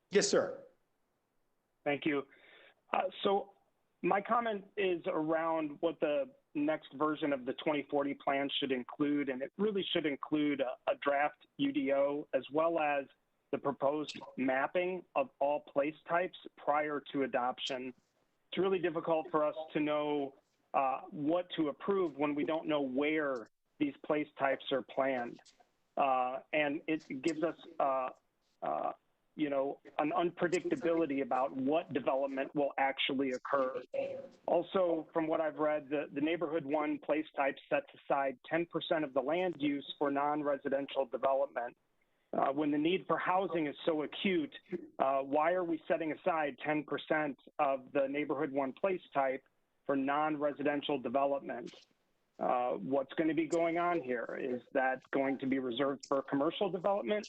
Yes, sir. Thank you. So my comment is around what the next version of the 2040 plan should include, and it really should include a draft UDO as well as the proposed mapping of all place types prior to adoption. It's really difficult for us to know what to approve when we don't know where these place types are planned. And it gives us an unpredictability about what development will actually occur. Also, from what I've read, the neighborhood 1 place type sets aside 10% of the land use for non-residential development. When the need for housing is so acute, why are we setting aside 10% of the neighborhood 1 place type for non-residential development? What's going to be going on here? Is that going to be reserved for commercial development?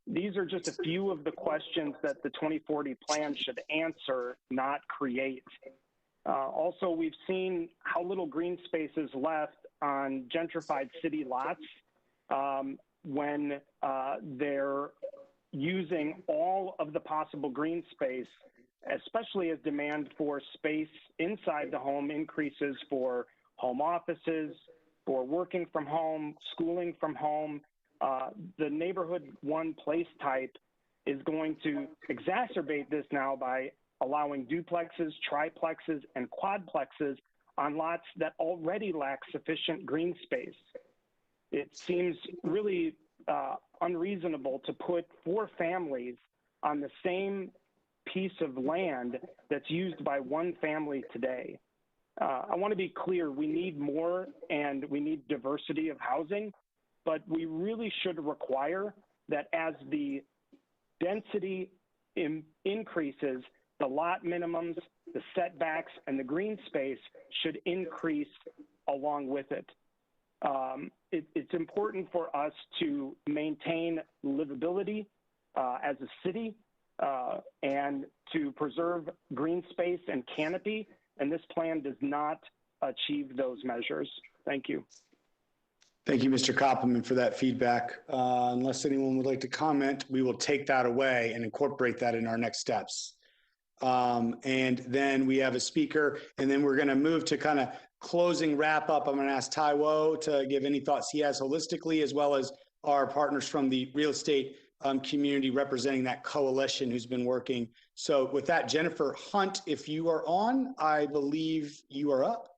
These are just a few of the questions that the 2040 plan should answer, not create. Also, we've seen how little green space is left on gentrified city lots when they're using all of the possible green space, especially as demand for space inside the home increases for home offices, for working from home, schooling from home. The neighborhood 1 place type is going to exacerbate this now by allowing duplexes, triplexes, and quadplexes on lots that already lack sufficient green space. It seems really unreasonable to put 4 families on the same piece of land that's used by 1 family today. I want to be clear, we need more and we need diversity of housing, but we really should require that as the density increases, the lot minimums, the setbacks, and the green space should increase along with it. It's important for us to maintain livability as a city and to preserve green space and canopy, and this plan does not achieve those measures. Thank you. Thank you, Mr. Koppelman, for that feedback. Unless anyone would like to comment, we will take that away and incorporate that in our next steps. And then we have a speaker, and then we're going to move to kind of closing wrap up. I'm going to ask Taiwo to give any thoughts he has holistically, as well as our partners from the real estate community representing that coalition who's been working. So with that, Jennifer Hunt, if you are on, I believe you are up.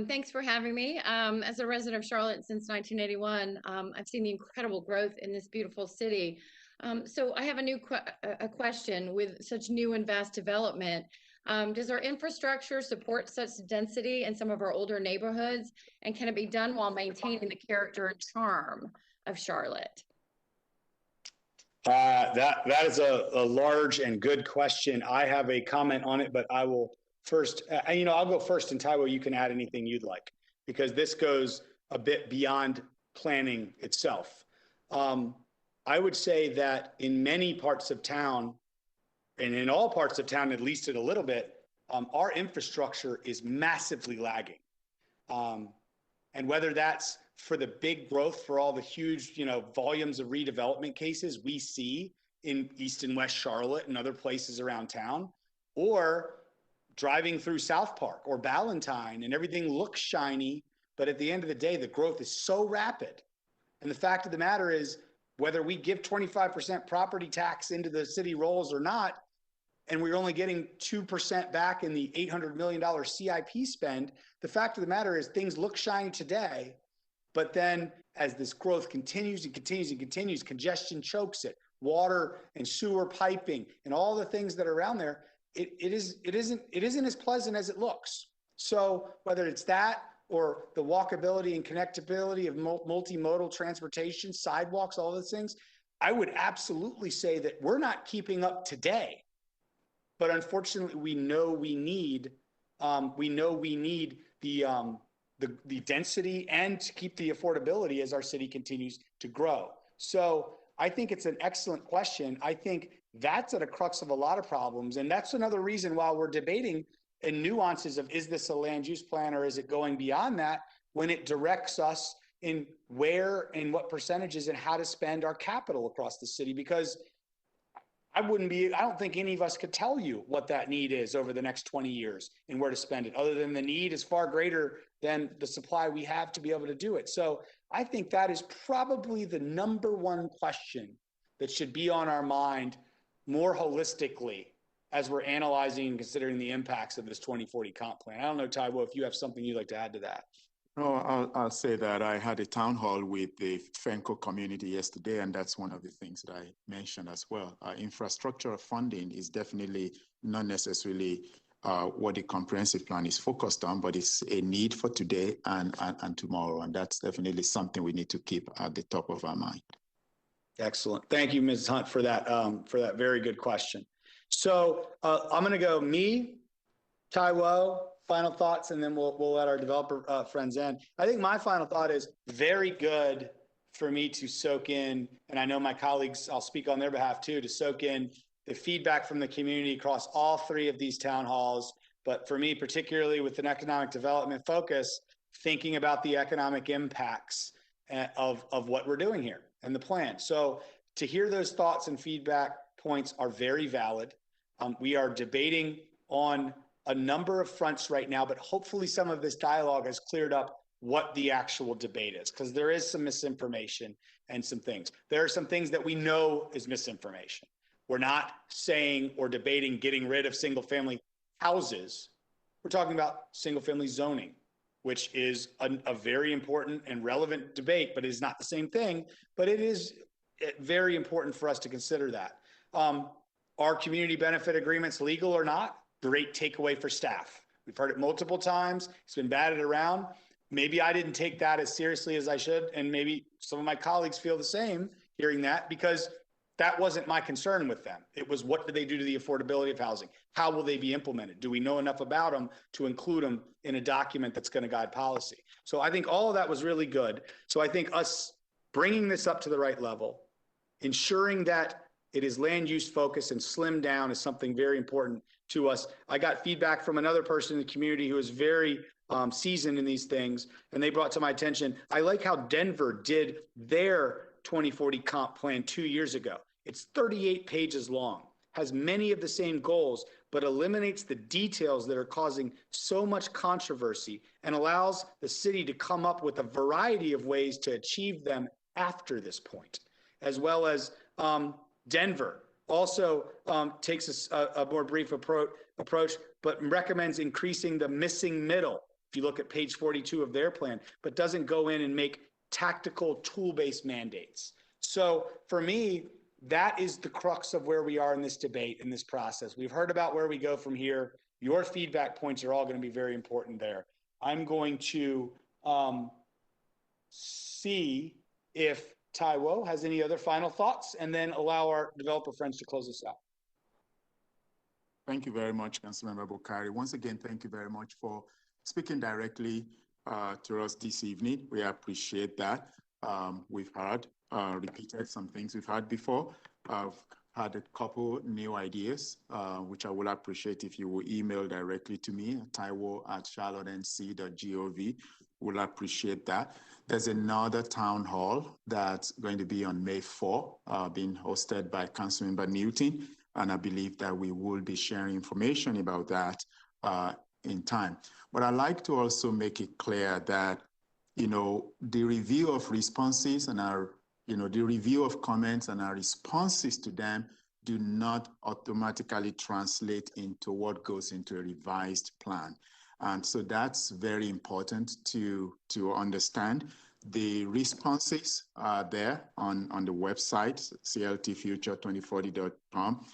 Thanks for having me. As a resident of Charlotte since 1981, I've seen the incredible growth in this beautiful city. So I have a question with such new and vast development. Does our infrastructure support such density in some of our older neighborhoods? And can it be done while maintaining the character and charm of Charlotte? That is a large and good question. I have a comment on it, but I will first, I'll go first, and Taiwo, you can add anything you'd like, because this goes a bit beyond planning itself. I would say that in many parts of town, and in all parts of town, at least a little bit, our infrastructure is massively lagging. And whether that's for the big growth for all the huge, volumes of redevelopment cases we see in East and West Charlotte and other places around town, or driving through South Park or Ballantyne and everything looks shiny, but at the end of the day, the growth is so rapid. And the fact of the matter is, whether we give 25% property tax into the city rolls or not, and we're only getting 2% back in the $800 million CIP spend, the fact of the matter is things look shiny today, but then as this growth continues and continues and continues, congestion chokes it, water and sewer piping and all the things that are around there, it isn't as pleasant as it looks. So whether it's that or the walkability and connectability of multimodal transportation, sidewalks, all those things, I would absolutely say that we're not keeping up today. But unfortunately, we know we need the density and to keep the affordability as our city continues to grow. So I think it's an excellent question. I think that's at a crux of a lot of problems. And that's another reason why we're debating in nuances of, is this a land use plan or is it going beyond that, when it directs us in where and what percentages and how to spend our capital across the city. Because I don't think any of us could tell you what that need is over the next 20 years and where to spend it, other than the need is far greater than the supply we have to be able to do it. So I think that is probably the number one question that should be on our mind more holistically as we're analyzing and considering the impacts of this 2040 comp plan. I don't know, Taiwo, if you have something you'd like to add to that. No, I'll say that I had a town hall with the Fiscal community yesterday, and that's one of the things that I mentioned as well. Infrastructure funding is definitely not necessarily what the comprehensive plan is focused on, but it's a need for today and tomorrow, and that's definitely something we need to keep at the top of our mind. Excellent. Thank you, Ms. Hunt, for that very good question. So I'm going to go me, Taiwo, final thoughts, and then we'll let our developer friends in. I think my final thought is very good for me to soak in, and I know my colleagues, I'll speak on their behalf too, to soak in the feedback from the community across all three of these town halls. But for me, particularly with an economic development focus, thinking about the economic impacts of what we're doing here and the plan. So to hear those thoughts and feedback points are very valid. We are debating on a number of fronts right now, but hopefully some of this dialogue has cleared up what the actual debate is, because there is some misinformation and some things. There are some things that we know is misinformation. We're not saying or debating getting rid of single family houses. We're talking about single family zoning, which is a very important and relevant debate, but it is not the same thing. But it is very important for us to consider that. Are community benefit agreements legal or not? Great takeaway for staff. We've heard it multiple times. It's been batted around. Maybe I didn't take that as seriously as I should, and maybe some of my colleagues feel the same hearing that, because that wasn't my concern with them. It was, what do they do to the affordability of housing? How will they be implemented? Do we know enough about them to include them in a document that's going to guide policy? So I think all of that was really good. So I think us bringing this up to the right level, ensuring that it is land use focused and slimmed down is something very important to us. I got feedback from another person in the community who was very seasoned in these things, and they brought to my attention, I like how Denver did their 2040 comp plan 2 years ago. It's 38 pages long, has many of the same goals, but eliminates the details that are causing so much controversy and allows the city to come up with a variety of ways to achieve them after this point, as well as Denver also takes a more brief approach, but recommends increasing the missing middle, if you look at page 42 of their plan, but doesn't go in and make tactical tool-based mandates. So for me, that is the crux of where we are in this debate, in this process. We've heard about where we go from here. Your feedback points are all going to be very important there. I'm going to see if Taiwo has any other final thoughts, and then allow our developer friends to close us out. Thank you very much, Councilmember Bokhari. Once again, thank you very much for speaking directly to us this evening. We appreciate that. We've heard repeated some things we've heard before. I've had a couple new ideas, which I will appreciate if you will email directly to me, taiwo@charlottenc.gov. We'll appreciate that. There's another town hall that's going to be on May 4, being hosted by Councilmember Newton, and I believe that we will be sharing information about that in time. But I'd like to also make it clear that, the review of responses and the review of comments and our responses to them do not automatically translate into what goes into a revised plan. And so that's very important to understand. The responses are there on the website, cltfuture2040.com.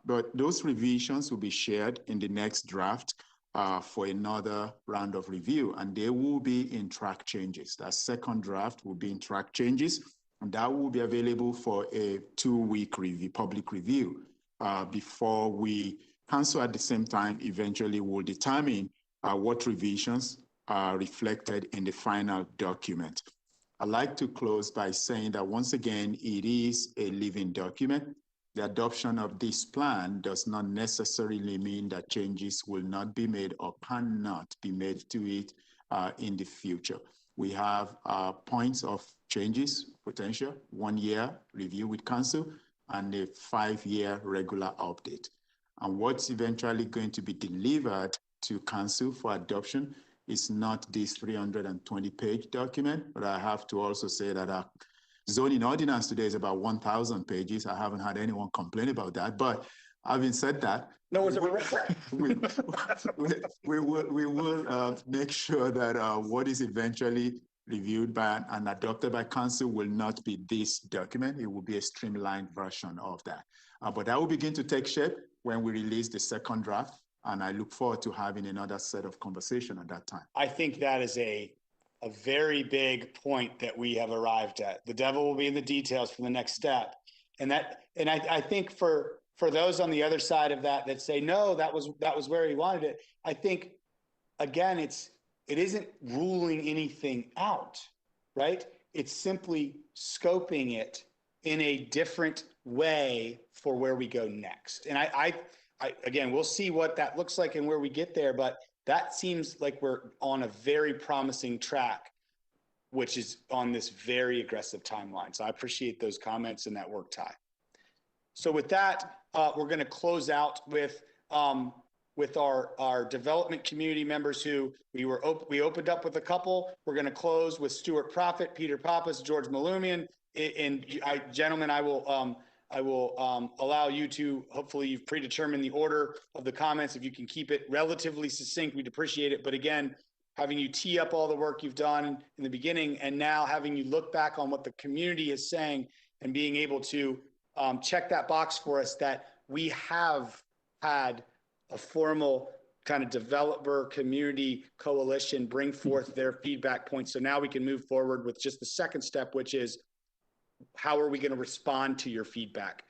But those revisions will be shared in the next draft for another round of review, and they will be in track changes. That second draft will be in track changes, and that will be available for a 2-week review, public review, before we Council at the same time eventually will determine what revisions are reflected in the final document. I'd like to close by saying that once again, it is a living document. The adoption of this plan does not necessarily mean that changes will not be made or cannot be made to it in the future. We have points of changes, potential, 1-year review with Council, and a 5-year regular update. And what's eventually going to be delivered to Council for adoption is not this 320-page document, but I have to also say that our zoning ordinance today is about 1,000 pages. I haven't had anyone complain about that, but having said that, no one's ever read that. we will make sure that what is eventually reviewed by and adopted by Council will not be this document. It will be a streamlined version of that. But that will begin to take shape when we release the second draft, and I look forward to having another set of conversation at that time. I think that is a very big point that we have arrived at. The devil will be in the details for the next step. And I think for those on the other side of that say, no, that was where he wanted it. I think, again, it isn't ruling anything out, right? It's simply scoping it in a different way for where we go next. And I again, we'll see what that looks like and where we get there, but that seems like we're on a very promising track, which is on this very aggressive timeline. So I appreciate those comments and that work, Ty. So with that, we're going to close out with our development community members who we opened up with a couple. We're going to close with Stuart Prophet, Peter Pappas, George Malumian. And gentlemen, I will allow you to, hopefully you've predetermined the order of the comments. If you can keep it relatively succinct, we'd appreciate it. But again, having you tee up all the work you've done in the beginning, and now having you look back on what the community is saying and being able to check that box for us that we have had a formal kind of developer community coalition bring forth their feedback points. So now we can move forward with just the second step, which is how are we going to respond to your feedback?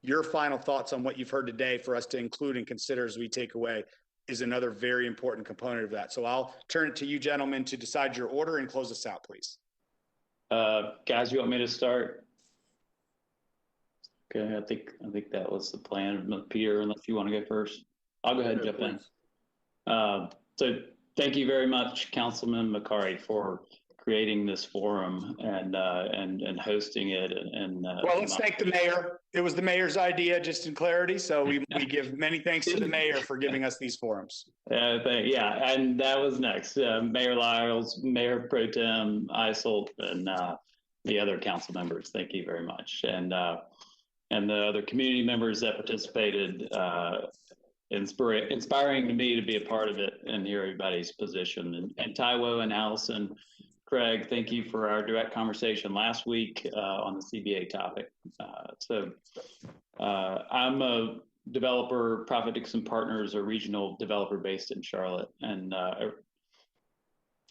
Your final thoughts on what you've heard today for us to include and consider as we take away is another very important component of that. So I'll turn it to you gentlemen to decide your order and close us out, please. Guys, you want me to start? Okay, I think that was the plan. Peter, unless you want to go first, I'll go ahead and jump in. So Thank you very much, Councilman Bokhari, for creating this forum and hosting it. Well, let's thank the mayor. It was the mayor's idea, just in clarity. So we give many thanks to the mayor for giving us these forums. Yeah, and that was next. Mayor Lyles, Mayor Pro Tem Isolt, and the other council members. Thank you very much. And the other community members that participated, inspiring me to be a part of it and hear everybody's position. And Taiwo and Allison, Craig, thank you for our direct conversation last week on the CBA topic. I'm a developer, Profit Dixon Partners, a regional developer based in Charlotte. And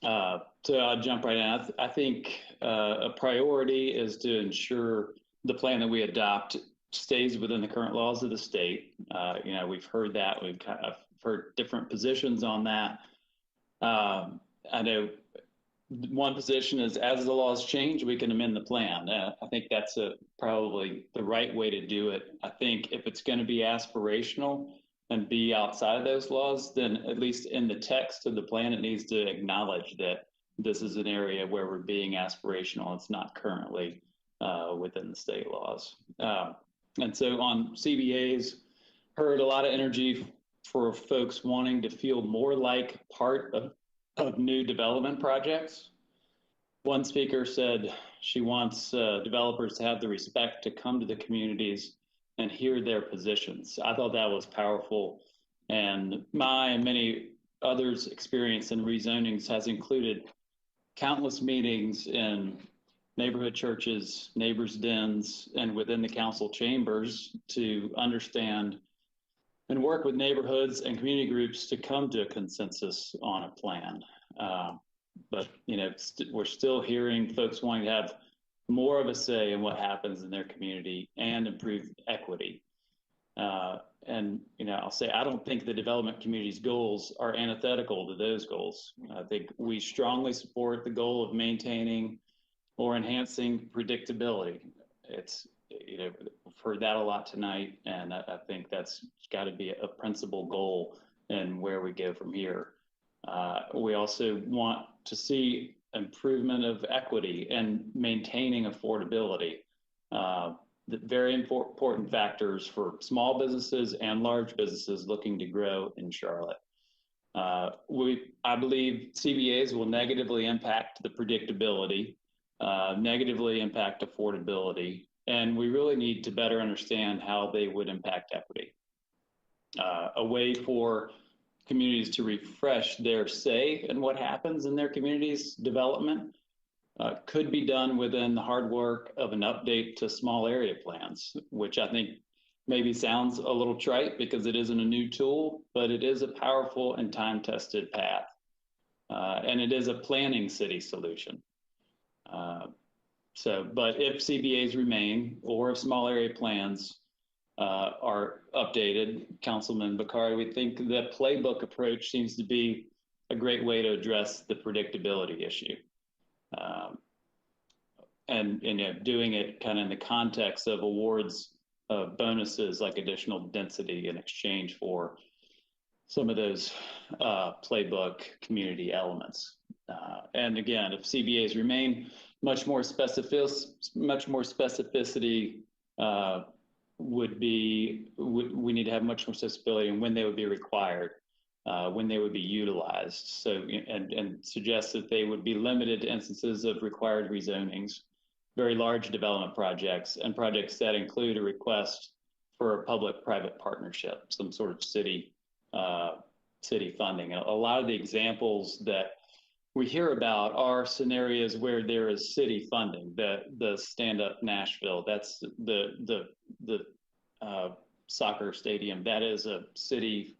so I'll jump right in. I think a priority is to ensure the plan that we adopt stays within the current laws of the state. We've heard that. I've heard different positions on that. I know one position is, as the laws change, we can amend the plan. I think that's probably the right way to do it. I think if it's going to be aspirational and be outside of those laws, then at least in the text of the plan, it needs to acknowledge that this is an area where we're being aspirational. It's not currently within the state laws. And so on CBAs, heard a lot of energy for folks wanting to feel more like part of new development projects. One speaker said she wants developers to have the respect to come to the communities and hear their positions. I thought that was powerful. And my and many others' experience in rezonings has included countless meetings in neighborhood churches, neighbors' dens, and within the council chambers to understand and work with neighborhoods and community groups to come to a consensus on a plan. But we're still hearing folks wanting to have more of a say in what happens in their community and improve equity. And I'll say, I don't think the development community's goals are antithetical to those goals. I think we strongly support the goal of maintaining or enhancing predictability. We've heard that a lot tonight, and I think that's got to be a principal goal in where we go from here. We also want to see improvement of equity and maintaining affordability. The very important factors for small businesses and large businesses looking to grow in Charlotte. I believe CBAs will negatively impact the predictability, negatively impact affordability, and we really need to better understand how they would impact equity. A way for communities to refresh their say in what happens in their community's development could be done within the hard work of an update to small area plans, which I think maybe sounds a little trite because it isn't a new tool, but it is a powerful and time-tested path. And it is a planning city solution. But if CBAs remain, or if small area plans are updated, Councilman Bokhari, we think the playbook approach seems to be a great way to address the predictability issue. And doing it kind of in the context of awards of bonuses like additional density in exchange for some of those playbook community elements. And again, if CBAs remain, much more specificity we need to have much more accessibility in when they would be required, when they would be utilized. So, and suggest that they would be limited to instances of required rezonings, very large development projects, and projects that include a request for a public-private partnership, some sort of city funding. A lot of the examples that we hear about are scenarios where there is city funding. The Stand Up Nashville, that's the soccer stadium, that is a city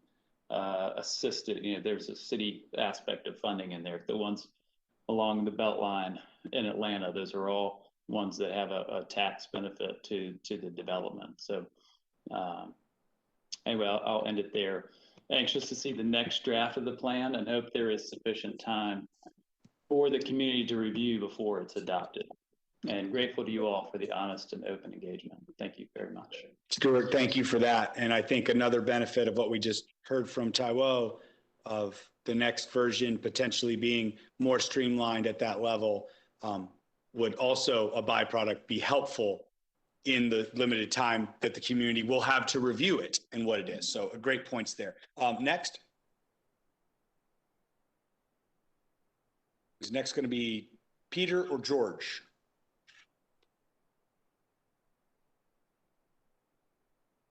assisted, there's a city aspect of funding in there. The ones along the Beltline in Atlanta, those are all ones that have a tax benefit to the development. So anyway, I'll end it there. Anxious to see the next draft of the plan and hope there is sufficient time for the community to review before it's adopted. And grateful to you all for the honest and open engagement. Thank you very much. Stuart, thank you for that. And I think another benefit of what we just heard from Taiwo the next version potentially being more streamlined at that level, would also a byproduct be helpful in the limited time that the community will have to review it and what it is. So great points there. Next. Is next going to be Peter or George?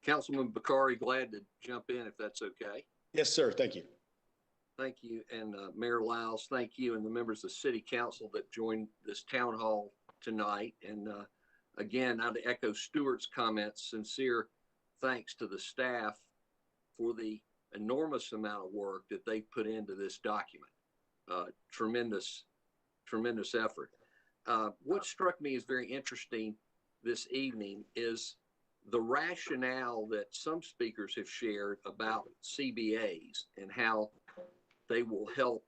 Councilman Bokhari, glad to jump in if that's okay. Yes, sir. Thank you. Thank you. And Mayor Lyles, thank you, and the members of City Council that joined this town hall tonight. And again, I'd echo Stuart's comments, sincere thanks to the staff for the enormous amount of work that they put into this document. Tremendous effort. What struck me as very interesting this evening is the rationale that some speakers have shared about CBAs and how they will help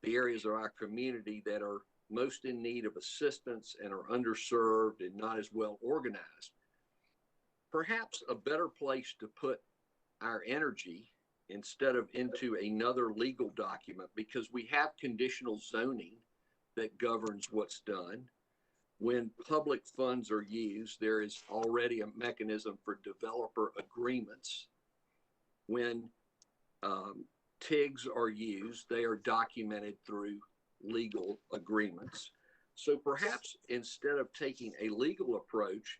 the areas of our community that are most in need of assistance and are underserved and not as well organized. Perhaps a better place to put our energy instead of into another legal document, because we have conditional zoning that governs what's done. When public funds are used, there is already a mechanism for developer agreements. When TIGs are used, they are documented through legal agreements. So perhaps instead of taking a legal approach,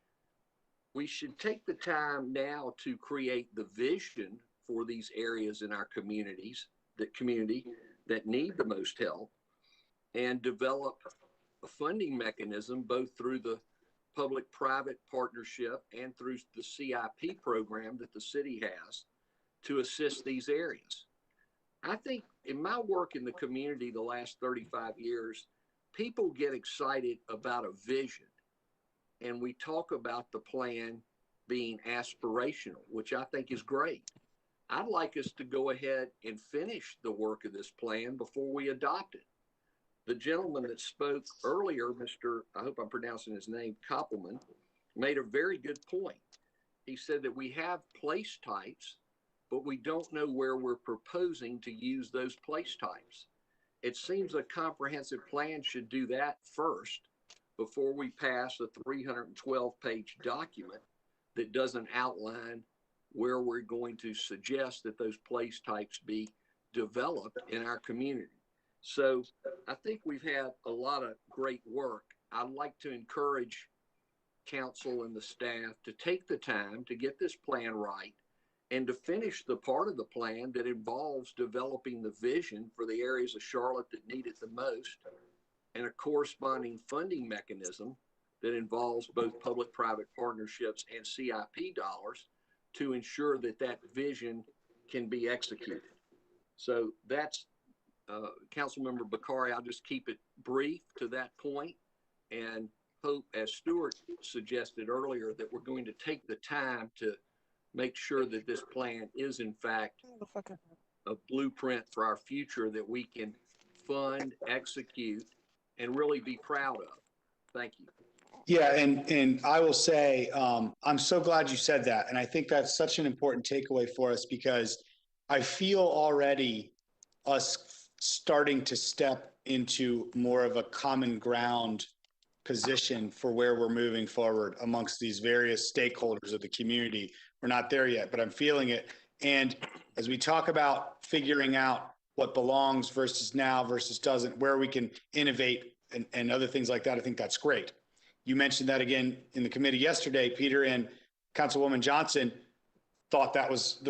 we should take the time now to create the vision for these areas in our communities, that need the most help, and develop a funding mechanism both through the public-private partnership and through the CIP program that the city has to assist these areas. I think in my work in the community the last 35 years, people get excited about a vision, and we talk about the plan being aspirational, which I think is great. I'd like us to go ahead and finish the work of this plan before we adopt it. The gentleman that spoke earlier, I hope I'm pronouncing his name, Koppelman, made a very good point. He said that we have place types, but we don't know where we're proposing to use those place types. It seems a comprehensive plan should do that first before we pass a 312-page document that doesn't outline where we're going to suggest that those place types be developed in our community. So I think we've had a lot of great work. I'd like to encourage council and the staff to take the time to get this plan right and to finish the part of the plan that involves developing the vision for the areas of Charlotte that need it the most, and a corresponding funding mechanism that involves both public-private partnerships and CIP dollars to ensure that that vision can be executed. So that's Councilmember Bokhari. I'll just keep it brief to that point and hope, as Stuart suggested earlier, that we're going to take the time to make sure that this plan is in fact a blueprint for our future that we can fund, execute, and really be proud of. Thank you. Yeah, and I will say, I'm so glad you said that. And I think that's such an important takeaway for us, because I feel already us starting to step into more of a common ground position for where we're moving forward amongst these various stakeholders of the community. We're not there yet, but I'm feeling it. And as we talk about figuring out what belongs versus now versus doesn't, where we can innovate and other things like that, I think that's great. You mentioned that again in the committee yesterday. Peter and Councilwoman Johnson thought that was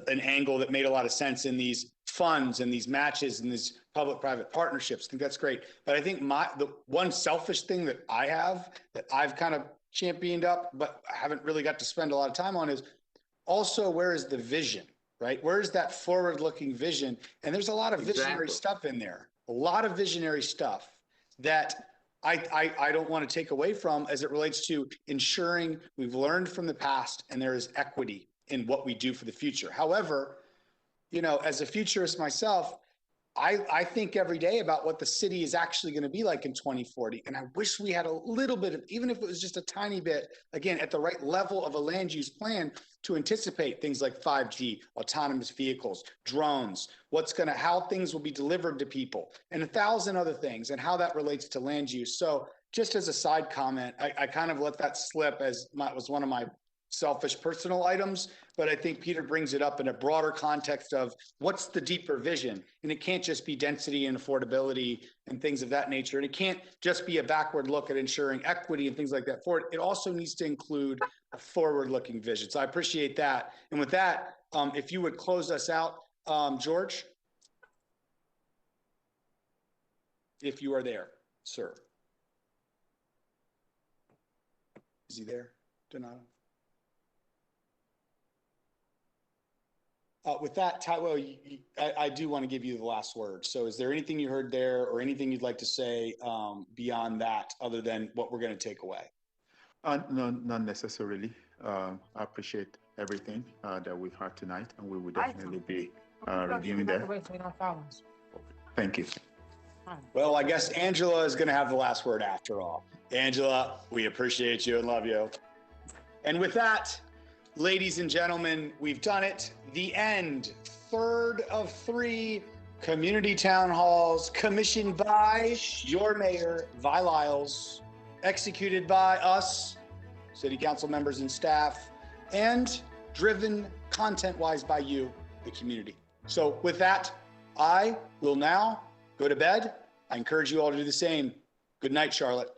an angle that made a lot of sense in these funds and these matches and these public-private partnerships. I think that's great. But I think the one selfish thing that I have that I've kind of championed up, but I haven't really got to spend a lot of time on, is also, where is the vision, right? Where is that forward-looking vision? And there's a lot of visionary stuff in there, a lot of visionary stuff that I don't want to take away from as it relates to ensuring we've learned from the past and there is equity in what we do for the future. However, you know, as a futurist myself, I think every day about what the city is actually going to be like in 2040. And I wish we had a little bit of, even if it was just a tiny bit, again, at the right level of a land use plan to anticipate things like 5G, autonomous vehicles, drones, how things will be delivered to people, and 1,000 other things, and how that relates to land use. So just as a side comment, I kind of let that slip as was one of my selfish personal items, but I think Peter brings it up in a broader context of what's the deeper vision. And it can't just be density and affordability and things of that nature. And it can't just be a backward look at ensuring equity and things like that for it. It also needs to include a forward-looking vision. So I appreciate that. And with that, if you would close us out, George, if you are there, sir. Is he there, Donato? With that, Taiwo, I do want to give you the last word. So is there anything you heard there or anything you'd like to say beyond that other than what we're going to take away? No, not necessarily. I appreciate everything that we've heard tonight, and we will definitely be reviewing that. Thank you. Well, I guess Angela is going to have the last word after all. Angela, we appreciate you and love you. And with that, ladies and gentlemen, we've done it. The end. Third of 3 community town halls commissioned by your mayor, Vi Lyles, executed by us, city council members and staff, and driven content-wise by you, the community. So with that, I will now go to bed. I encourage you all to do the same. Good night, Charlotte.